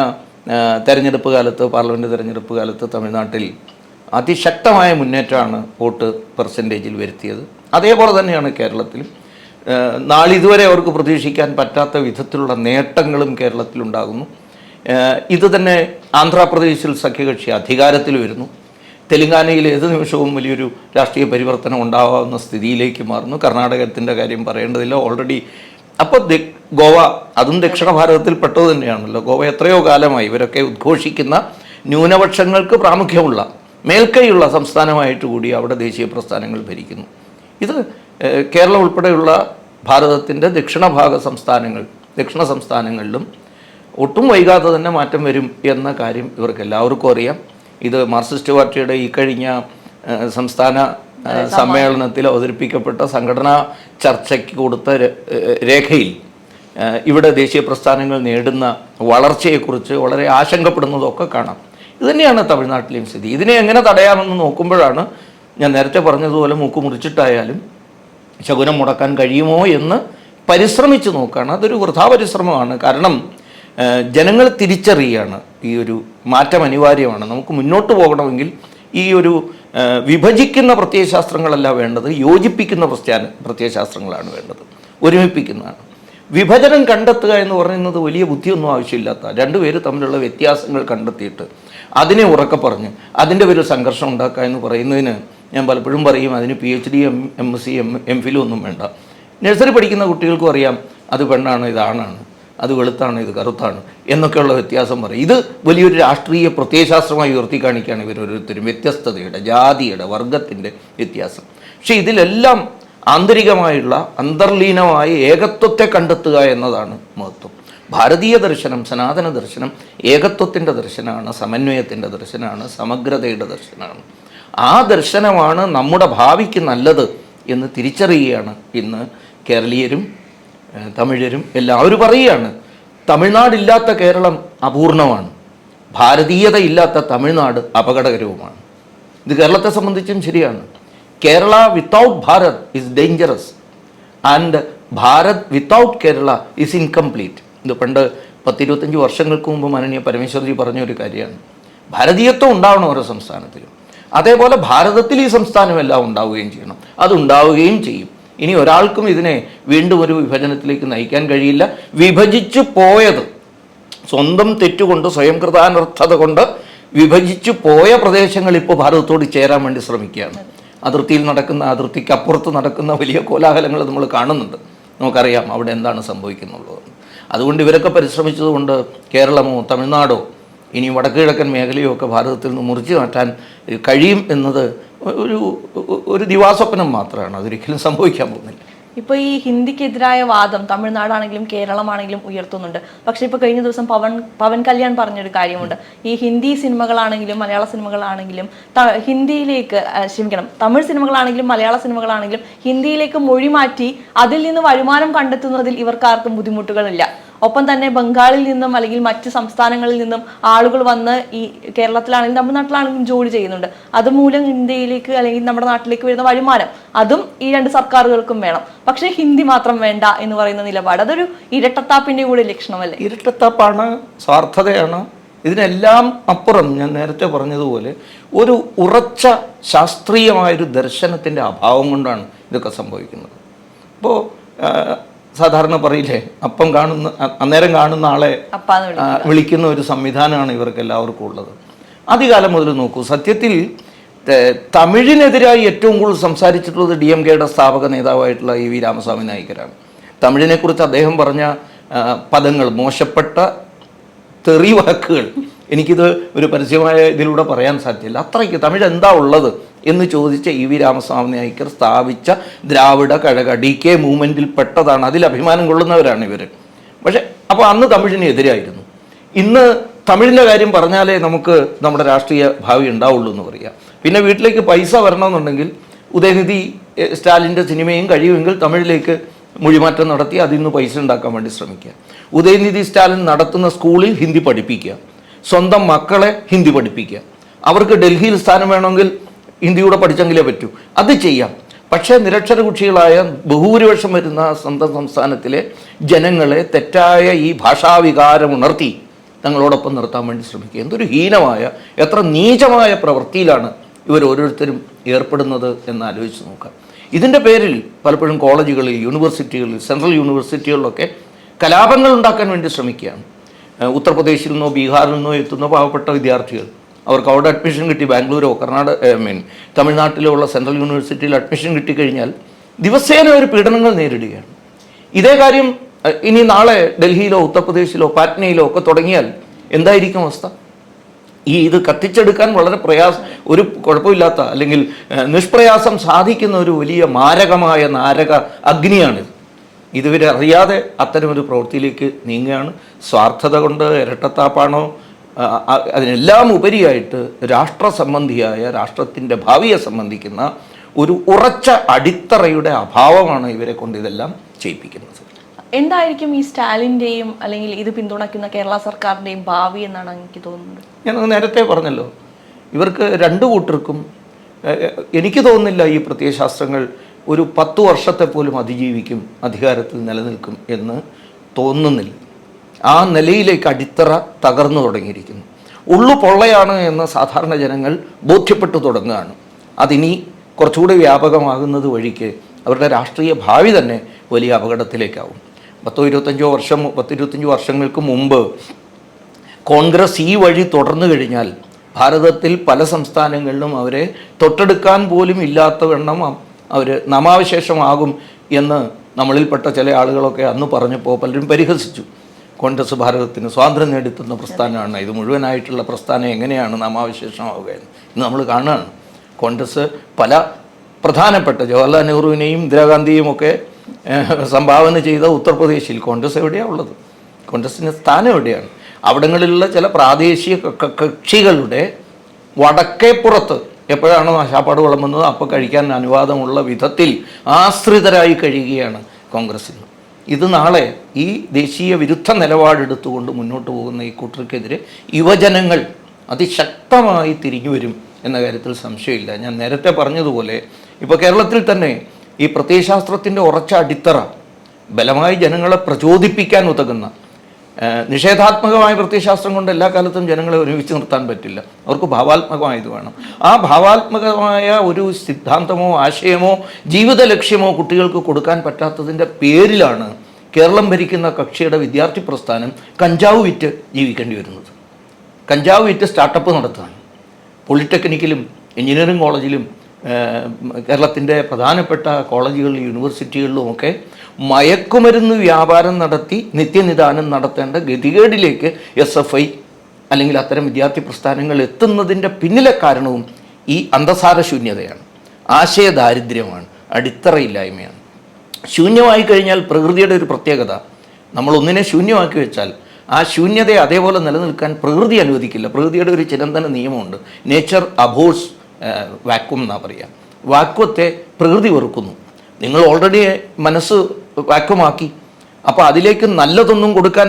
തെരഞ്ഞെടുപ്പ് കാലത്ത്, പാർലമെൻറ്റ് തെരഞ്ഞെടുപ്പ് കാലത്ത് തമിഴ്നാട്ടിൽ അതിശക്തമായ മുന്നേറ്റമാണ് വോട്ട് പെർസെൻറ്റേജിൽ വരുത്തിയത്. അതേപോലെ തന്നെയാണ് കേരളത്തിലും. നാളിതുവരെ അവർക്ക് പ്രതീക്ഷിക്കാൻ പറ്റാത്ത വിധത്തിലുള്ള നേട്ടങ്ങളും കേരളത്തിലുണ്ടാകുന്നു. ഇത് തന്നെ ആന്ധ്രാപ്രദേശിൽ സഖ്യകക്ഷി അധികാരത്തിൽ വരുന്നു. തെലങ്കാനയിൽ ഏത് നിമിഷവും വലിയൊരു രാഷ്ട്രീയ പരിവർത്തനം ഉണ്ടാവാവുന്ന സ്ഥിതിയിലേക്ക് മാറുന്നു. കർണാടകത്തിൻ്റെ കാര്യം പറയേണ്ടതില്ല, ഓൾറെഡി. അപ്പോൾ ഗോവ, അതും ദക്ഷിണ ഭാരതത്തിൽ പെട്ടത് തന്നെയാണല്ലോ. ഗോവ എത്രയോ കാലമായി ഇവരൊക്കെ ഉദ്ഘോഷിക്കുന്ന ന്യൂനപക്ഷങ്ങൾക്ക് പ്രാമുഖ്യമുള്ള മേൽക്കൈയുള്ള സംസ്ഥാനമായിട്ട് കൂടി അവിടെ ദേശീയ പ്രസ്ഥാനങ്ങൾ ഭരിക്കുന്നു. ഇത് കേരളം ഉൾപ്പെടെയുള്ള ഭാരതത്തിൻ്റെ ദക്ഷിണ സംസ്ഥാനങ്ങളിലും ഒട്ടും വൈകാതെ തന്നെ മാറ്റം വരും എന്ന കാര്യം ഇവർക്ക് എല്ലാവർക്കും അറിയാം. ഇത് മാർക്സിസ്റ്റ് പാർട്ടിയുടെ ഈ കഴിഞ്ഞ സംസ്ഥാന സമ്മേളനത്തിൽ അവതരിപ്പിക്കപ്പെട്ട സംഘടനാ ചർച്ചയ്ക്ക് കൊടുത്ത രേഖയിൽ ഇവിടെ ദേശീയ പ്രസ്ഥാനങ്ങൾ നേടുന്ന വളർച്ചയെക്കുറിച്ച് വളരെ ആശങ്കപ്പെടുന്നതൊക്കെ കാണാം. ഇതുതന്നെയാണ് തമിഴ്നാട്ടിലെയും സ്ഥിതി. ഇതിനെ എങ്ങനെ തടയാമെന്ന് നോക്കുമ്പോഴാണ് ഞാൻ നേരത്തെ പറഞ്ഞതുപോലെ മൂക്ക് മുറിച്ചിട്ടായാലും ശകുനം മുടക്കാൻ കഴിയുമോ എന്ന് പരിശ്രമിച്ച് നോക്കുകയാണ്. അതൊരു വൃഥാ പരിശ്രമമാണ്. കാരണം ജനങ്ങൾ തിരിച്ചറിയുകയാണ് ഈ ഒരു മാറ്റം അനിവാര്യമാണ്. നമുക്ക് മുന്നോട്ട് പോകണമെങ്കിൽ ഈ ഒരു വിഭജിക്കുന്ന പ്രത്യയശാസ്ത്രങ്ങളല്ല വേണ്ടത്, യോജിപ്പിക്കുന്ന പ്രത്യയശാസ്ത്രങ്ങളാണ് വേണ്ടത്, ഒരുമിപ്പിക്കുന്നതാണ്. വിഭജനം കണ്ടെത്തുക എന്ന് പറയുന്നത് വലിയ ബുദ്ധിയൊന്നും ആവശ്യമില്ലാത്ത, രണ്ടുപേര് തമ്മിലുള്ള വ്യത്യാസങ്ങൾ കണ്ടെത്തിയിട്ട് അതിനെ ഉറക്കെ പറഞ്ഞ് അതിൻ്റെ ഒരു സംഘർഷം ഉണ്ടാക്കുക എന്ന് പറയുന്നതിന് ഞാൻ പലപ്പോഴും പറയും, അതിന് PhD MSc MPhil ഒന്നും വേണ്ട. നഴ്സറി പഠിക്കുന്ന കുട്ടികൾക്കും അറിയാം അത് പെണ്ണാണ്, ഇത് ആണാണ്, അത് വെളുത്താണ്, ഇത് കറുത്താണ് എന്നൊക്കെയുള്ള വ്യത്യാസം പറയും. ഇത് വലിയൊരു രാഷ്ട്രീയ പ്രത്യയശാസ്ത്രമായി ഉയർത്തി കാണിക്കുകയാണ് ഇവരോരോരുത്തരും, വ്യത്യസ്തതയുടെ, ജാതിയുടെ, വർഗത്തിൻ്റെ വ്യത്യാസം. പക്ഷേ ഇതിലെല്ലാം ആന്തരികമായുള്ള അന്തർലീനമായ ഏകത്വത്തെ കണ്ടെത്തുക എന്നതാണ് മഹത്വം. ഭാരതീയ ദർശനം, സനാതന ദർശനം ഏകത്വത്തിൻ്റെ ദർശനമാണ്, സമന്വയത്തിൻ്റെ ദർശനമാണ്, സമഗ്രതയുടെ ദർശനമാണ്. ആ ദർശനമാണ് നമ്മുടെ ഭാവിക്ക് നല്ലത് എന്ന് തിരിച്ചറിയുകയാണ് ഇന്ന് കേരളീയരും തമിഴരും എല്ലാവരും പറയുകയാണ്. തമിഴ്നാടില്ലാത്ത കേരളം അപൂർണമാണ്, ഭാരതീയത ഇല്ലാത്ത തമിഴ്നാട് അപകടകരവുമാണ്. ഇത് കേരളത്തെ സംബന്ധിച്ചും ശരിയാണ്. Kerala without Bharat is dangerous and Bharat without Kerala is incomplete. ഇത് പണ്ട് 10-25 വർഷങ്ങൾക്ക് മുമ്പ് മാനനീയ പരമേശ്വർജി പറഞ്ഞൊരു കാര്യമാണ്. ഭാരതീയത്വം ഉണ്ടാവണം ഓരോ സംസ്ഥാനത്തിലും, അതേപോലെ ഭാരതത്തിൽ ഈ സംസ്ഥാനമെല്ലാം ഉണ്ടാവുകയും ചെയ്യണം. അതുണ്ടാവുകയും ചെയ്യും. ഇനി ഒരാൾക്കും ഇതിനെ വീണ്ടും ഒരു വിഭജനത്തിലേക്ക് നയിക്കാൻ കഴിയില്ല. വിഭജിച്ചു പോയത് സ്വന്തം തെറ്റുകൊണ്ട്, സ്വയം കൃതാനർത്ഥത കൊണ്ട് വിഭജിച്ചു പോയ പ്രദേശങ്ങൾ ഇപ്പോൾ ഭാരതത്തോട് ചേരാൻ വേണ്ടി ശ്രമിക്കുകയാണ്. അതിർത്തിക്കപ്പുറത്ത് നടക്കുന്ന വലിയ കോലാഹലങ്ങൾ നമ്മൾ കാണുന്നുണ്ട്. നമുക്കറിയാം അവിടെ എന്താണ് സംഭവിക്കുന്നുള്ളത്. അതുകൊണ്ട് ഇവരൊക്കെ പരിശ്രമിച്ചതുകൊണ്ട് കേരളമോ തമിഴ്നാടോ ഇനി വടക്ക് കിഴക്കൻ മേഖലയോ ഒക്കെ ഭാരതത്തിൽ നിന്ന് മുറിച്ചു മാറ്റാൻ കഴിയും എന്നത് ഒരു ദിവാസ്വപ്നം മാത്രമാണ്. അതൊരിക്കലും സംഭവിക്കാൻ പോകുന്നില്ല. ഇപ്പോൾ ഈ ഹിന്ദിക്കെതിരായ വാദം തമിഴ്നാടാണെങ്കിലും കേരളമാണെങ്കിലും ഉയർത്തുന്നുണ്ട്. പക്ഷേ ഇപ്പോൾ കഴിഞ്ഞ ദിവസം പവൻ കല്യാൺ പറഞ്ഞൊരു കാര്യമുണ്ട്. ഈ ഹിന്ദി സിനിമകളാണെങ്കിലും മലയാള സിനിമകളാണെങ്കിലും തമിഴ് സിനിമകളാണെങ്കിലും മലയാള സിനിമകളാണെങ്കിലും ഹിന്ദിയിലേക്ക് മൊഴി മാറ്റി അതിൽ നിന്ന് വരുമാനം കണ്ടെത്തുന്നതിൽ ഇവർക്കാർക്കും ബുദ്ധിമുട്ടുകളില്ല. ഒപ്പം തന്നെ ബംഗാളിൽ നിന്നും അല്ലെങ്കിൽ മറ്റ് സംസ്ഥാനങ്ങളിൽ നിന്നും ആളുകൾ വന്ന് ഈ കേരളത്തിലാണെങ്കിലും തമിഴ്നാട്ടിലാണെങ്കിലും ജോലി ചെയ്യുന്നുണ്ട്. അതുമൂലം ഇന്ത്യയിലേക്ക് അല്ലെങ്കിൽ നമ്മുടെ നാട്ടിലേക്ക് വരുന്ന വരുമാനം അതും ഈ രണ്ട് സർക്കാരുകൾക്കും വേണം. പക്ഷേ ഹിന്ദി മാത്രം വേണ്ട എന്ന് പറയുന്ന നിലപാട് അതൊരു ഇരട്ടത്താപ്പിന്റെ കൂടെ ലക്ഷണമല്ലേ? ഇരട്ടത്താപ്പാണ്, സ്വാർത്ഥതയാണ്. ഇതിനെല്ലാം അപ്പുറം ഞാൻ നേരത്തെ പറഞ്ഞതുപോലെ ഒരു ഉറച്ച ശാസ്ത്രീയമായൊരു ദർശനത്തിൻ്റെ അഭാവം കൊണ്ടാണ് ഇതൊക്കെ സംഭവിക്കുന്നത്. ഇപ്പോൾ സാധാരണ പറയില്ലേ, അന്നേരം കാണുന്ന ആളെ വിളിക്കുന്ന ഒരു സംവിധാനമാണ് ഇവർക്ക് എല്ലാവർക്കും ഉള്ളത്. ആദ്യകാലം മുതൽ നോക്കൂ, സത്യത്തിൽ തമിഴിനെതിരായി ഏറ്റവും കൂടുതൽ സംസാരിച്ചിട്ടുള്ളത് DMKയുടെ സ്ഥാപക നേതാവായിട്ടുള്ള EV രാമസ്വാമി നായിക്കരാണ്. തമിഴിനെക്കുറിച്ച് അദ്ദേഹം പറഞ്ഞ പദങ്ങൾ, മോശപ്പെട്ട തെറി വാക്കുകൾ, എനിക്കിത് ഒരു പരസ്യമായ ഇതിലൂടെ പറയാൻ സാധ്യമില്ല. അത്രയ്ക്ക് തമിഴ് എന്താ ഉള്ളത് എന്ന് ചോദിച്ച EV രാമസ്വാമി നായ്ക്കർ സ്ഥാപിച്ച ദ്രാവിഡ കഴക DK മൂവ്മെൻറ്റിൽ പെട്ടതാണ്. അതിൽ അഭിമാനം കൊള്ളുന്നവരാണ് ഇവർ. പക്ഷേ അപ്പോൾ അന്ന് തമിഴിനെതിരായിരുന്നു. ഇന്ന് തമിഴിൻ്റെ കാര്യം പറഞ്ഞാലേ നമുക്ക് നമ്മുടെ രാഷ്ട്രീയ ഭാവി ഉണ്ടാവുള്ളൂ എന്ന് പറയാം. പിന്നെ വീട്ടിലേക്ക് പൈസ വരണമെന്നുണ്ടെങ്കിൽ ഉദയനിധി സ്റ്റാലിൻ്റെ സിനിമയും കഴിയുമെങ്കിൽ തമിഴിലേക്ക് മൊഴിമാറ്റം നടത്തി അതിൽ നിന്ന് പൈസ ഉണ്ടാക്കാൻ വേണ്ടി ശ്രമിക്കുക. ഉദയനിധി സ്റ്റാലിൻ നടത്തുന്ന സ്കൂളിൽ ഹിന്ദി പഠിപ്പിക്കുക, സ്വന്തം മക്കളെ ഹിന്ദി പഠിപ്പിക്കുക. അവർക്ക് ഡൽഹിയിൽ സ്ഥാനം വേണമെങ്കിൽ ഹിന്ദിയൂടെ പഠിച്ചെങ്കിലേ പറ്റൂ, അത് ചെയ്യാം. പക്ഷേ നിരക്ഷരകുക്ഷികളായ ബഹുഭൂരിപക്ഷം വരുന്ന സ്വന്തം സംസ്ഥാനത്തിലെ ജനങ്ങളെ തെറ്റായ ഈ ഭാഷാവികാരം ഉണർത്തി തങ്ങളോടൊപ്പം നിർത്താൻ വേണ്ടി ശ്രമിക്കുക. എന്തൊരു ഹീനമായ, എത്ര നീചമായ പ്രവൃത്തിയിലാണ് ഇവർ ഓരോരുത്തരും ഏർപ്പെടുന്നത് എന്ന് ആലോചിച്ച് നോക്കാം. ഇതിൻ്റെ പേരിൽ പലപ്പോഴും കോളേജുകളിൽ, യൂണിവേഴ്സിറ്റികളിൽ, സെൻട്രൽ യൂണിവേഴ്സിറ്റികളിലൊക്കെ കലാപങ്ങൾ ഉണ്ടാക്കാൻ വേണ്ടി ശ്രമിക്കുകയാണ്. ഉത്തർപ്രദേശിൽ നിന്നോ ബീഹാറിൽ നിന്നോ എത്തുന്ന പാവപ്പെട്ട വിദ്യാർത്ഥികൾ, അവർക്ക് അവിടെ അഡ്മിഷൻ കിട്ടി, ബാംഗ്ലൂരോ തമിഴ്നാട്ടിലോ ഉള്ള സെൻട്രൽ യൂണിവേഴ്സിറ്റിയിൽ അഡ്മിഷൻ കിട്ടിക്കഴിഞ്ഞാൽ ദിവസേന ഒരു പീഡനങ്ങൾ നേരിടുകയാണ്. ഇതേ കാര്യം ഇനി നാളെ ഡൽഹിയിലോ ഉത്തർപ്രദേശിലോ പാറ്റ്നയിലോ ഒക്കെ തുടങ്ങിയാൽ എന്തായിരിക്കും അവസ്ഥ? ഇത് കത്തിച്ചെടുക്കാൻ വളരെ ഒരു കുഴപ്പമില്ലാത്ത അല്ലെങ്കിൽ നിഷ്പ്രയാസം സാധിക്കുന്ന ഒരു വലിയ മാരകമായ നാരക അഗ്നിയാണിത്. ഇതുവരെ അറിയാതെ അത്തരമൊരു പ്രവൃത്തിയിലേക്ക് നീങ്ങുകയാണ്. സ്വാർത്ഥത കൊണ്ട്, ഇരട്ടത്താപ്പാണോ, അതിനെല്ലാം ഉപരിയായിട്ട് രാഷ്ട്രസംബന്ധിയായ, രാഷ്ട്രത്തിൻ്റെ ഭാവിയെ സംബന്ധിക്കുന്ന ഒരു ഉറച്ച അടിത്തറയുടെ അഭാവമാണ് ഇവരെ കൊണ്ട് ഇതെല്ലാം ചെയ്യിപ്പിക്കുന്നത്. എന്തായിരിക്കും ഈ സ്റ്റാലിൻ്റെയും അല്ലെങ്കിൽ ഇത് പിന്തുണയ്ക്കുന്ന കേരള സർക്കാരിൻ്റെയും ഭാവി എന്നാണ് എനിക്ക് തോന്നുന്നത്? ഞാൻ നേരത്തെ പറഞ്ഞല്ലോ, ഇവർക്ക് രണ്ടു കൂട്ടർക്കും എനിക്ക് തോന്നുന്നില്ല ഈ പ്രത്യയശാസ്ത്രങ്ങൾ ഒരു 10 വർഷത്തെ പോലും അതിജീവിക്കും, അധികാരത്തിൽ നിലനിൽക്കും എന്ന് തോന്നുന്നില്ല. ആ നിലയിലേക്ക് അടിത്തറ തകർന്നു തുടങ്ങിയിരിക്കുന്നു. ഉള്ളു പൊള്ളയാണ് എന്ന് സാധാരണ ജനങ്ങൾ ബോധ്യപ്പെട്ടു തുടങ്ങുകയാണ്. അതിനി കുറച്ചുകൂടി വ്യാപകമാകുന്നത് വഴിക്ക് അവരുടെ രാഷ്ട്രീയ ഭാവി തന്നെ വലിയ അപകടത്തിലേക്കാവും. 10-25 വർഷങ്ങൾക്ക് മുമ്പ് കോൺഗ്രസ് ഈ വഴി തുടർന്നു കഴിഞ്ഞാൽ ഭാരതത്തിൽ പല സംസ്ഥാനങ്ങളിലും അവരെ തൊട്ടെടുക്കാൻ പോലും ഇല്ലാത്തവണ്ണം അവർ നാമാവശേഷമാകും എന്ന് നമ്മളിൽപ്പെട്ട ചില ആളുകളൊക്കെ അന്ന് പറഞ്ഞപ്പോൾ പലരും പരിഹസിച്ചു. കോൺഗ്രസ് ഭാരതത്തിന് സ്വാതന്ത്ര്യം നേടിത്തുന്ന പ്രസ്ഥാനമാണ്, ഇത് മുഴുവനായിട്ടുള്ള പ്രസ്ഥാനം എങ്ങനെയാണ് നാമാവശേഷമാവുക എന്ന് ഇന്ന് നമ്മൾ കാണുകയാണ്. കോൺഗ്രസ് പല പ്രധാനപ്പെട്ട ജവഹർലാൽ നെഹ്റുവിനെയും ഇന്ദിരാഗാന്ധിയും ഒക്കെ സംഭാവന ചെയ്ത ഉത്തർപ്രദേശിൽ കോൺഗ്രസ് എവിടെയാണ് ഉള്ളത്? കോൺഗ്രസിൻ്റെ സ്ഥാനം എവിടെയാണ്? അവിടങ്ങളിലുള്ള ചില പ്രാദേശിക കക്ഷികളുടെ വടക്കേപ്പുറത്ത് എപ്പോഴാണോ ആശാപ്പാട് വിളമ്പുന്നത് അപ്പോൾ കഴിക്കാൻ അനുവാദമുള്ള വിധത്തിൽ ആശ്രിതരായി കഴിയുകയാണ് കോൺഗ്രസിന്. ഇത് നാളെ ഈ ദേശീയ വിരുദ്ധ നിലപാടെടുത്തുകൊണ്ട് മുന്നോട്ട് പോകുന്ന ഈ കൂട്ടർക്കെതിരെ യുവജനങ്ങൾ അതിശക്തമായി തിരിഞ്ഞു വരും എന്ന കാര്യത്തിൽ സംശയമില്ല. ഞാൻ നേരത്തെ പറഞ്ഞതുപോലെ ഇപ്പോൾ കേരളത്തിൽ തന്നെ ഈ പ്രത്യയശാസ്ത്രത്തിൻ്റെ ഉറച്ച അടിത്തറ ബലമായി ജനങ്ങളെ പ്രചോദിപ്പിക്കാൻ ഉതകുന്ന, നിഷേധാത്മകമായ പ്രത്യയശാസ്ത്രം കൊണ്ട് എല്ലാ കാലത്തും ജനങ്ങളെ ഒരുമിച്ച് നിർത്താൻ പറ്റില്ല. അവർക്ക് ഭാവാത്മകമായത് വേണം. ആ ഭാവാത്മകമായ ഒരു സിദ്ധാന്തമോ ആശയമോ ജീവിത ലക്ഷ്യമോ കുട്ടികൾക്ക് കൊടുക്കാൻ പറ്റാത്തതിൻ്റെ പേരിലാണ് കേരളം ഭരിക്കുന്ന കക്ഷിയുടെ വിദ്യാർത്ഥി പ്രസ്ഥാനം കഞ്ചാവ് വിറ്റ് ജീവിക്കേണ്ടി വരുന്നത്. കഞ്ചാവ് വിറ്റ് സ്റ്റാർട്ടപ്പ് നടത്തുകയാണ്. പോളിടെക്നിക്കിലും എഞ്ചിനീയറിംഗ് കോളേജിലും കേരളത്തിൻ്റെ പ്രധാനപ്പെട്ട കോളേജുകളിലും യൂണിവേഴ്സിറ്റികളിലുമൊക്കെ മയക്കുമരുന്ന് വ്യാപാരം നടത്തി നിത്യനിദാനം നടത്തേണ്ട ഗതികേടിലേക്ക് SFI അല്ലെങ്കിൽ അത്തരം വിദ്യാർത്ഥി പ്രസ്ഥാനങ്ങൾ എത്തുന്നതിൻ്റെ പിന്നിലെ കാരണവും ഈ അന്തസാര ശൂന്യതയാണ്, ആശയദാരിദ്ര്യമാണ്, അടിത്തറയില്ലായ്മയാണ്. ശൂന്യമായി കഴിഞ്ഞാൽ പ്രകൃതിയുടെ ഒരു പ്രത്യേകത, നമ്മളൊന്നിനെ ശൂന്യമാക്കി വെച്ചാൽ ആ ശൂന്യതയെ അതേപോലെ നിലനിൽക്കാൻ പ്രകൃതി അനുവദിക്കില്ല. പ്രകൃതിയുടെ ഒരു ചിരന്തന നിയമമുണ്ട്, നേച്ചർ അബോഴ്സ് വാക്വം എന്നാണ് പറയുക. വാക്വത്തെ പ്രകൃതി വെറുക്കുന്നു. നിങ്ങൾ ഓൾറെഡി മനസ്സ് വാക്വമാക്കി, അപ്പോൾ അതിലേക്ക് നല്ലതൊന്നും കൊടുക്കാൻ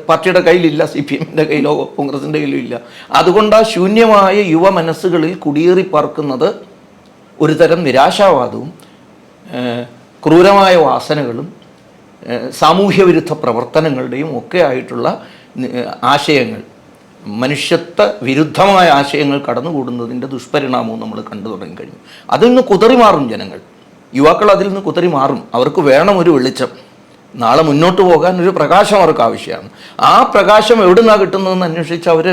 പാർട്ടിയുടെ കയ്യിലില്ല, CPM-ൻ്റെ കയ്യിലോ കോൺഗ്രസിൻ്റെ കയ്യിലോ ഇല്ല. അതുകൊണ്ട് ആ ശൂന്യമായ യുവ മനസ്സുകളിൽ കുടിയേറി പാർക്കുന്നത് ഒരു തരം നിരാശാവാദവും ക്രൂരമായ വാസനകളും സാമൂഹ്യ വിരുദ്ധ പ്രവർത്തനങ്ങളുടെയും ഒക്കെ ആയിട്ടുള്ള ആശയങ്ങൾ, മനുഷ്യത്വ വിരുദ്ധമായ ആശയങ്ങൾ കടന്നുകൂടുന്നതിൻ്റെ ദുഷ്പരിണാമവും നമ്മൾ കണ്ടു തുടങ്ങിക്കഴിഞ്ഞു. അതിൽ നിന്ന് കുതറി മാറും ജനങ്ങൾ, യുവാക്കൾ അതിൽ നിന്ന് കുതറി മാറും. അവർക്ക് വേണം ഒരു വെളിച്ചം, നാളെ മുന്നോട്ട് പോകാൻ ഒരു പ്രകാശം അവർക്ക് ആവശ്യമാണ്. ആ പ്രകാശം എവിടെ നിന്നാണ് കിട്ടുന്നതെന്ന് അന്വേഷിച്ച് അവർ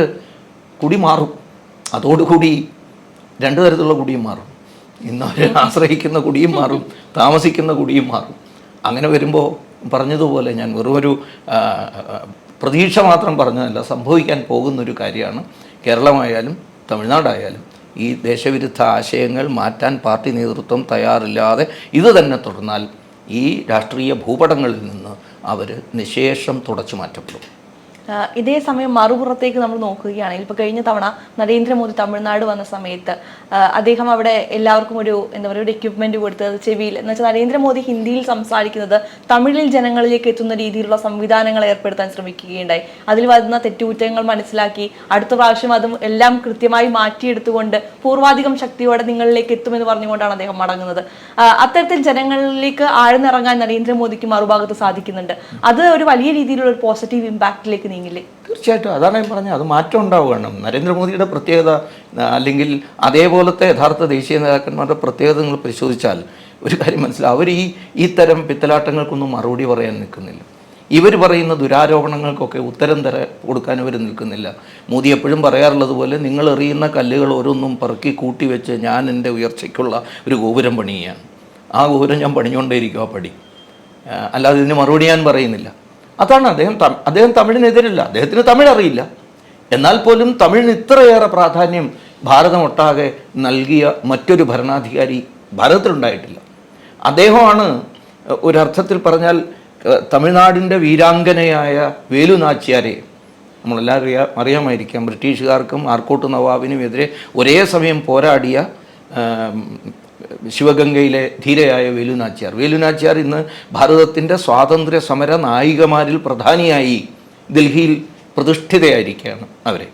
കുടി മാറും. അതോടുകൂടി രണ്ടു തരത്തിലുള്ള കുടിയും മാറും. ഇന്ന് അവർ ആശ്രയിക്കുന്ന കുടിയും മാറും, താമസിക്കുന്ന കുടിയും മാറും. അങ്ങനെ വരുമ്പോൾ പറഞ്ഞതുപോലെ ഞാൻ വെറുമൊരു പ്രതീക്ഷ മാത്രം പറഞ്ഞതല്ല, സംഭവിക്കാൻ പോകുന്നൊരു കാര്യമാണ്. കേരളമായാലും തമിഴ്നാടായാലും ഈ ദേശവിരുദ്ധ ആശയങ്ങൾ മാറ്റാൻ പാർട്ടി നേതൃത്വം തയ്യാറില്ലാതെ ഇത് തന്നെ തുടർന്നാൽ ഈ രാഷ്ട്രീയ ഭൂപടങ്ങളിൽ നിന്ന് അവർ നിശേഷം തുടച്ചു മാറ്റപ്പെടും. ഇതേ സമയം മറുപുറത്തേക്ക് നമ്മൾ നോക്കുകയാണെങ്കിൽ ഇപ്പോൾ കഴിഞ്ഞ തവണ നരേന്ദ്രമോദി തമിഴ്നാട് വന്ന സമയത്ത് അദ്ദേഹം അവിടെ എല്ലാവർക്കും ഒരു ഒരു എക്യുപ്മെന്റ് കൊടുത്തത് ചെവിയിൽ എന്ന് വെച്ചാൽ നരേന്ദ്രമോദി ഹിന്ദിയിൽ സംസാരിക്കുന്നത് തമിഴിൽ ജനങ്ങളിലേക്ക് എത്തുന്ന രീതിയിലുള്ള സംവിധാനങ്ങൾ ഏർപ്പെടുത്താൻ ശ്രമിക്കുകയുണ്ടായി. അതിൽ വരുന്ന തെറ്റുകുറ്റങ്ങൾ മനസ്സിലാക്കി അടുത്ത പ്രാവശ്യം അതും എല്ലാം കൃത്യമായി മാറ്റിയെടുത്തുകൊണ്ട് പൂർവാധികം ശക്തിയോടെ നിങ്ങളിലേക്ക് എത്തുമെന്ന് പറഞ്ഞുകൊണ്ടാണ് അദ്ദേഹം മടങ്ങുന്നത്. അത്തരത്തിൽ ജനങ്ങളിലേക്ക് ആഴ്ന്നിറങ്ങാൻ നരേന്ദ്രമോദിക്ക് മറുഭാഗത്ത് സാധിക്കുന്നുണ്ട്. അത് ഒരു വലിയ രീതിയിലുള്ള ഒരു പോസിറ്റീവ് ഇമ്പാക്റ്റിലേക്ക് നീങ്ങില്ലേ? തീർച്ചയായിട്ടും, അതാണ് ഞാൻ പറഞ്ഞത്. അത് മാറ്റം ഉണ്ടാവുകയാണ്. നരേന്ദ്രമോദിയുടെ പ്രത്യേകത അല്ലെങ്കിൽ അതേപോലത്തെ യഥാർത്ഥ ദേശീയ നേതാക്കന്മാരുടെ പ്രത്യേകത നിങ്ങൾ പരിശോധിച്ചാൽ ഒരു കാര്യം മനസ്സിലാവും. അവർ ഈ തരം പിത്തലാട്ടങ്ങൾക്കൊന്നും മറുപടി പറയാൻ നിൽക്കുന്നില്ല. ഇവർ പറയുന്ന ദുരാരോപണങ്ങൾക്കൊക്കെ ഉത്തരം കൊടുക്കാൻ ഇവർ നിൽക്കുന്നില്ല. മോദി എപ്പോഴും പറയാറുള്ളത് പോലെ നിങ്ങൾ എറിയുന്ന കല്ലുകൾ ഓരോന്നും പെറുക്കി കൂട്ടി വെച്ച് ഞാൻ എൻ്റെ ഉയർച്ചയ്ക്കുള്ള ഒരു ഗോപുരം പണിയുകയാണ്. ആ ഗോപുരം ഞാൻ പണിഞ്ഞുകൊണ്ടേയിരിക്കും, ആ പടി. അല്ലാതെ ഇതിന് മറുപടി ഞാൻ പറയുന്നില്ല. അതാണ് അദ്ദേഹം തമിഴിനെതിരല്ല, അദ്ദേഹത്തിന് തമിഴ് അറിയില്ല. എന്നാൽ പോലും തമിഴിന് ഇത്രയേറെ പ്രാധാന്യം ഭാരതമൊട്ടാകെ നൽകിയ മറ്റൊരു ഭരണാധികാരി ഭാരതത്തിലുണ്ടായിട്ടില്ല. അദ്ദേഹമാണ് ഒരർത്ഥത്തിൽ പറഞ്ഞാൽ തമിഴ്നാടിൻ്റെ വീരാംഗനയായ വേലു നാച്ചിയാരെ, നമ്മളെല്ലാവരും അറിയാമായിരിക്കാം, ബ്രിട്ടീഷുകാർക്കും ആർക്കോട്ട് നവാബിനും എതിരെ ഒരേ സമയം പോരാടിയ ശിവഗംഗയിലെ ധീരയായ വേലു നാച്ചിയാർ. വേലു നാച്ചിയാർ ഇന്ന് ഭാരതത്തിൻ്റെ സ്വാതന്ത്ര്യ സമര നായികമാരിൽ പ്രധാനിയായി ഡൽഹിയിൽ പ്രതിഷ്ഠിതയായിരിക്കുകയാണ് അവരെ.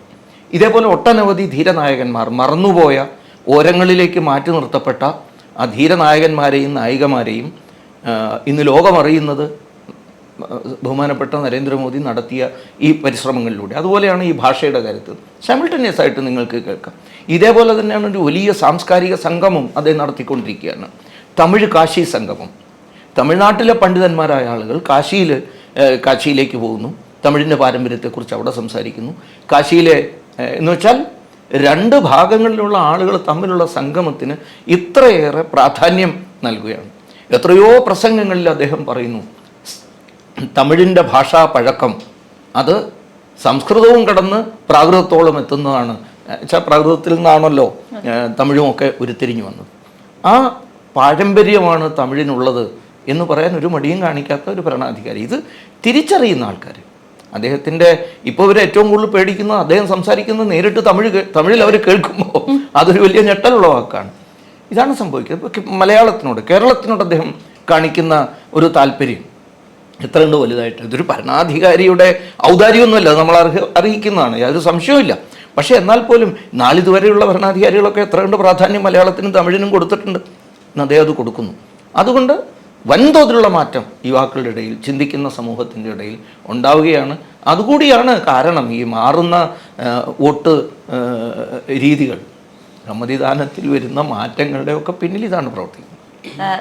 ഇതേപോലെ ഒട്ടനവധി ധീരനായകന്മാർ, മറന്നുപോയ ഓരങ്ങളിലേക്ക് മാറ്റി നിർത്തപ്പെട്ട ആ ധീരനായകന്മാരെയും നായികമാരെയും ഇന്ന് ലോകമറിയുന്നത് ബഹുമാനപ്പെട്ട നരേന്ദ്രമോദി നടത്തിയ ഈ പരിശ്രമങ്ങളിലൂടെ. അതുപോലെയാണ് ഈ ഭാഷയുടെ കാര്യത്തിൽ സൈമിൾട്ടേനിയസ് ആയിട്ട് നിങ്ങൾക്ക് കേൾക്കാം. ഇതേപോലെ തന്നെയാണ് ഒരു വലിയ സാംസ്കാരിക സംഗമം അദ്ദേഹം നടത്തിക്കൊണ്ടിരിക്കുകയാണ്, തമിഴ് കാശി സംഗമം. തമിഴ്നാട്ടിലെ പണ്ഡിതന്മാരായ ആളുകൾ കാശിയിലേക്ക് പോകുന്നു, തമിഴിൻ്റെ പാരമ്പര്യത്തെക്കുറിച്ച് അവിടെ സംസാരിക്കുന്നു. കാശിയിലെ എന്ന് വെച്ചാൽ രണ്ട് ഭാഗങ്ങളിലുള്ള ആളുകൾ തമ്മിലുള്ള സംഗമത്തിന് ഇത്രയേറെ പ്രാധാന്യം നൽകുകയാണ്. എത്രയോ പ്രസംഗങ്ങളിൽ അദ്ദേഹം പറയുന്നു തമിഴിൻ്റെ ഭാഷാ പഴക്കം അത് സംസ്കൃതവും കടന്ന് പ്രാകൃതത്തോളം എത്തുന്നതാണ്. വെച്ചാൽ പ്രാകൃതത്തിൽ നിന്നാണല്ലോ തമിഴുമൊക്കെ ഉരുത്തിരിഞ്ഞു വന്നത്. ആ പാരമ്പര്യമാണ് തമിഴിനുള്ളത് എന്ന് പറയാൻ ഒരു മടിയും കാണിക്കാത്ത ഒരു ഭരണാധികാരി. ഇത് തിരിച്ചറിയുന്ന ആൾക്കാർ, അദ്ദേഹത്തിൻ്റെ ഇപ്പോൾ ഇവർ ഏറ്റവും കൂടുതൽ പേടിക്കുന്നത് അദ്ദേഹം സംസാരിക്കുന്നത് നേരിട്ട് തമിഴിൽ അവർ കേൾക്കുമ്പോൾ അതൊരു വലിയ ഞെട്ടലുള്ള വാക്കാണ്. ഇതാണ് സംഭവിക്കുന്നത്. ഇപ്പോൾ മലയാളത്തിനോട്, കേരളത്തിനോട് അദ്ദേഹം കാണിക്കുന്ന ഒരു താല്പര്യം എത്ര കണ്ട് വലുതായിട്ട്. ഇതൊരു ഭരണാധികാരിയുടെ ഔദാര്യമൊന്നുമല്ല, നമ്മൾ അറിയിക്കുന്നതാണ്, യാതൊരു സംശയവുമില്ല. പക്ഷേ എന്നാൽ പോലും നാളിതുവരെയുള്ള ഭരണാധികാരികളൊക്കെ എത്ര കണ്ട് പ്രാധാന്യം മലയാളത്തിനും തമിഴിനും കൊടുത്തിട്ടുണ്ട് എന്ന് അദ്ദേഹം അത് കൊടുക്കുന്നു. അതുകൊണ്ട് വൻതോതിലുള്ള മാറ്റം യുവാക്കളുടെ ഇടയിൽ, ചിന്തിക്കുന്ന സമൂഹത്തിൻ്റെ ഇടയിൽ ഉണ്ടാവുകയാണ്. അതുകൂടിയാണ് കാരണം ഈ മാറുന്ന വോട്ട് രീതികൾ, സമ്മതിദാനത്തിൽ വരുന്ന മാറ്റങ്ങളുടെ ഒക്കെ പിന്നിൽ ഇതാണ് പ്രവർത്തിക്കുന്നത്.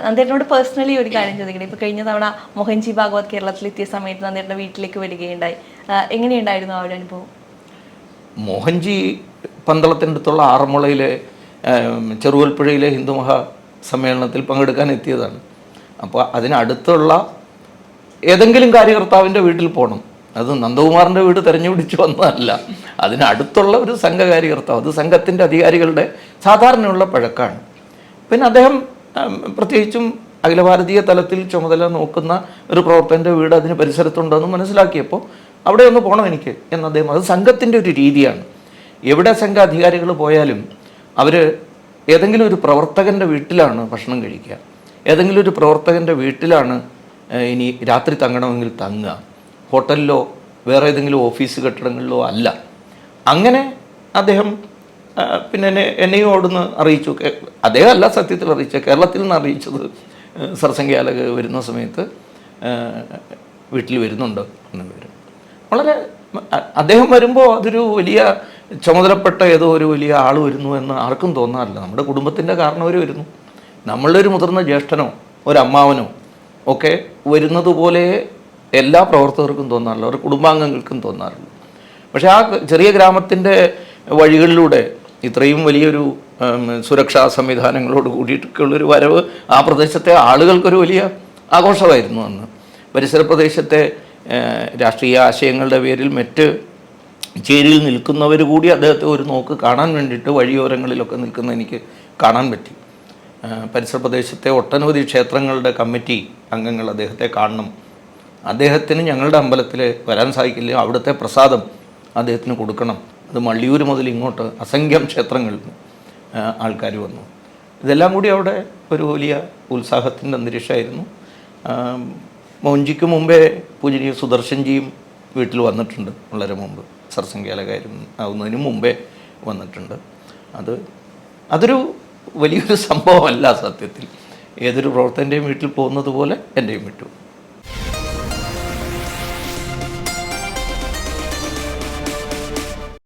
നന്ദേട്ടനോട് പേഴ്സണലി ഒരു കാര്യം ചോദിക്കട്ടെ. ഇപ്പോൾ കഴിഞ്ഞ തവണ മോഹൻജി ഭാഗവത് കേരളത്തിലെത്തിയ സമയത്ത് നന്ദേട്ടൻ്റെ വീട്ടിലേക്ക് വരികയുണ്ടായി. എങ്ങനെയുണ്ടായിരുന്നു ആ ഒരു അനുഭവം? മോഹൻജി പന്തളത്തിനടുത്തുള്ള ആറന്മുളയിലെ ചെറുവൽപ്പുഴയിലെ ഹിന്ദു മഹാസമ്മേളനത്തിൽ പങ്കെടുക്കാൻ എത്തിയതാണ്. അപ്പോൾ അതിനടുത്തുള്ള ഏതെങ്കിലും കാര്യകർത്താവിൻ്റെ വീട്ടിൽ പോകണം. അത് നന്ദകുമാറിൻ്റെ വീട് തിരഞ്ഞുപിടിച്ച് വന്നതല്ല, അതിനടുത്തുള്ള ഒരു സംഘകാര്യകർത്താവ്, അത് സംഘത്തിൻ്റെ അധികാരികളുടെ സാധാരണയുള്ള പഴക്കാണ്. പിന്നെ അദ്ദേഹം പ്രത്യേകിച്ചും അഖില ഭാരതീയ തലത്തിൽ ചുമതല നോക്കുന്ന ഒരു പ്രവർത്തകൻ്റെ വീട് അതിന് പരിസരത്തുണ്ടെന്ന് മനസ്സിലാക്കിയപ്പോൾ അവിടെ ഒന്ന് പോകണം എനിക്ക് എന്ന് അദ്ദേഹം, അത് സംഘത്തിൻ്റെ ഒരു രീതിയാണ്. എവിടെ സംഘ അധികാരികൾ പോയാലും അവർ ഏതെങ്കിലും ഒരു പ്രവർത്തകൻ്റെ വീട്ടിലാണ് ഭക്ഷണം കഴിക്കുക, ഏതെങ്കിലും ഒരു പ്രവർത്തകൻ്റെ വീട്ടിലാണ് ഇനി രാത്രി തങ്ങണമെങ്കിൽ തങ്ങുക, ഹോട്ടലിലോ വേറെ ഏതെങ്കിലും ഓഫീസ് കെട്ടിടങ്ങളിലോ അല്ല. അങ്ങനെ അദ്ദേഹം പിന്നെ എന്നെയും അവിടുന്ന് അറിയിച്ചു. അദ്ദേഹം അല്ല സത്യത്തിൽ അറിയിച്ചത്, കേരളത്തിൽ നിന്ന് അറിയിച്ചത് സർസംഖ്യാലക വരുന്ന സമയത്ത് വീട്ടിൽ വരുന്നുണ്ട് എന്ന് വരും. വളരെ അദ്ദേഹം വരുമ്പോൾ അതൊരു വലിയ ചുമതലപ്പെട്ട ഏതോ ഒരു വലിയ ആൾ വരുന്നു എന്ന് ആർക്കും തോന്നാറില്ല. നമ്മുടെ കുടുംബത്തിൻ്റെ കാരണവർ വരുന്നു, നമ്മളുടെ ഒരു മുതിർന്ന ജ്യേഷ്ഠനോ ഒരമ്മാവനോ ഒക്കെ വരുന്നത് പോലെ എല്ലാ പ്രവർത്തകർക്കും തോന്നാറില്ല, അവരുടെ കുടുംബാംഗങ്ങൾക്കും തോന്നാറില്ല. പക്ഷേ ആ ചെറിയ ഗ്രാമത്തിൻ്റെ വഴികളിലൂടെ ഇത്രയും വലിയൊരു സുരക്ഷാ സംവിധാനങ്ങളോട് കൂടിയിട്ടുള്ളൊരു വരവ് ആ പ്രദേശത്തെ ആളുകൾക്കൊരു വലിയ ആഘോഷമായിരുന്നു. അന്ന് പരിസര പ്രദേശത്തെ രാഷ്ട്രീയ ആശയങ്ങളുടെ പേരിൽ മറ്റ് ചേരിയിൽ നിൽക്കുന്നവർ കൂടി അദ്ദേഹത്തെ ഒരു നോക്ക് കാണാൻ വേണ്ടിയിട്ട് വഴിയോരങ്ങളിലൊക്കെ നിൽക്കുന്ന എനിക്ക് കാണാൻ പറ്റി. പരിസര പ്രദേശത്തെ ഒട്ടനവധി ക്ഷേത്രങ്ങളുടെ കമ്മിറ്റി അംഗങ്ങൾ അദ്ദേഹത്തെ കാണണം, അദ്ദേഹത്തിന് ഞങ്ങളുടെ അമ്പലത്തിൽ വരാൻ സാധിക്കില്ല, അവിടുത്തെ പ്രസാദം അദ്ദേഹത്തിന് കൊടുക്കണം. അത് മള്ളിയൂർ മുതൽ ഇങ്ങോട്ട് അസംഖ്യം ക്ഷേത്രങ്ങളിൽ ആൾക്കാർ വന്നു. ഇതെല്ലാം കൂടി അവിടെ ഒരു വലിയ ഉത്സാഹത്തിൻ്റെ അന്തരീക്ഷമായിരുന്നു. മോഹൻജിക്ക് മുമ്പേ പൂജനീയ സുദർശൻജിയും വീട്ടിൽ വന്നിട്ടുണ്ട്, വളരെ മുമ്പ് സർസംഖ്യാലകാരും ആവുന്നതിന് മുമ്പേ വന്നിട്ടുണ്ട്. അതൊരു വലിയൊരു സംഭവമല്ല സത്യത്തിൽ. ഏതൊരു പ്രവർത്തകൻ്റെയും വീട്ടിൽ പോകുന്നത് പോലെ എൻ്റെയും വിട്ടു.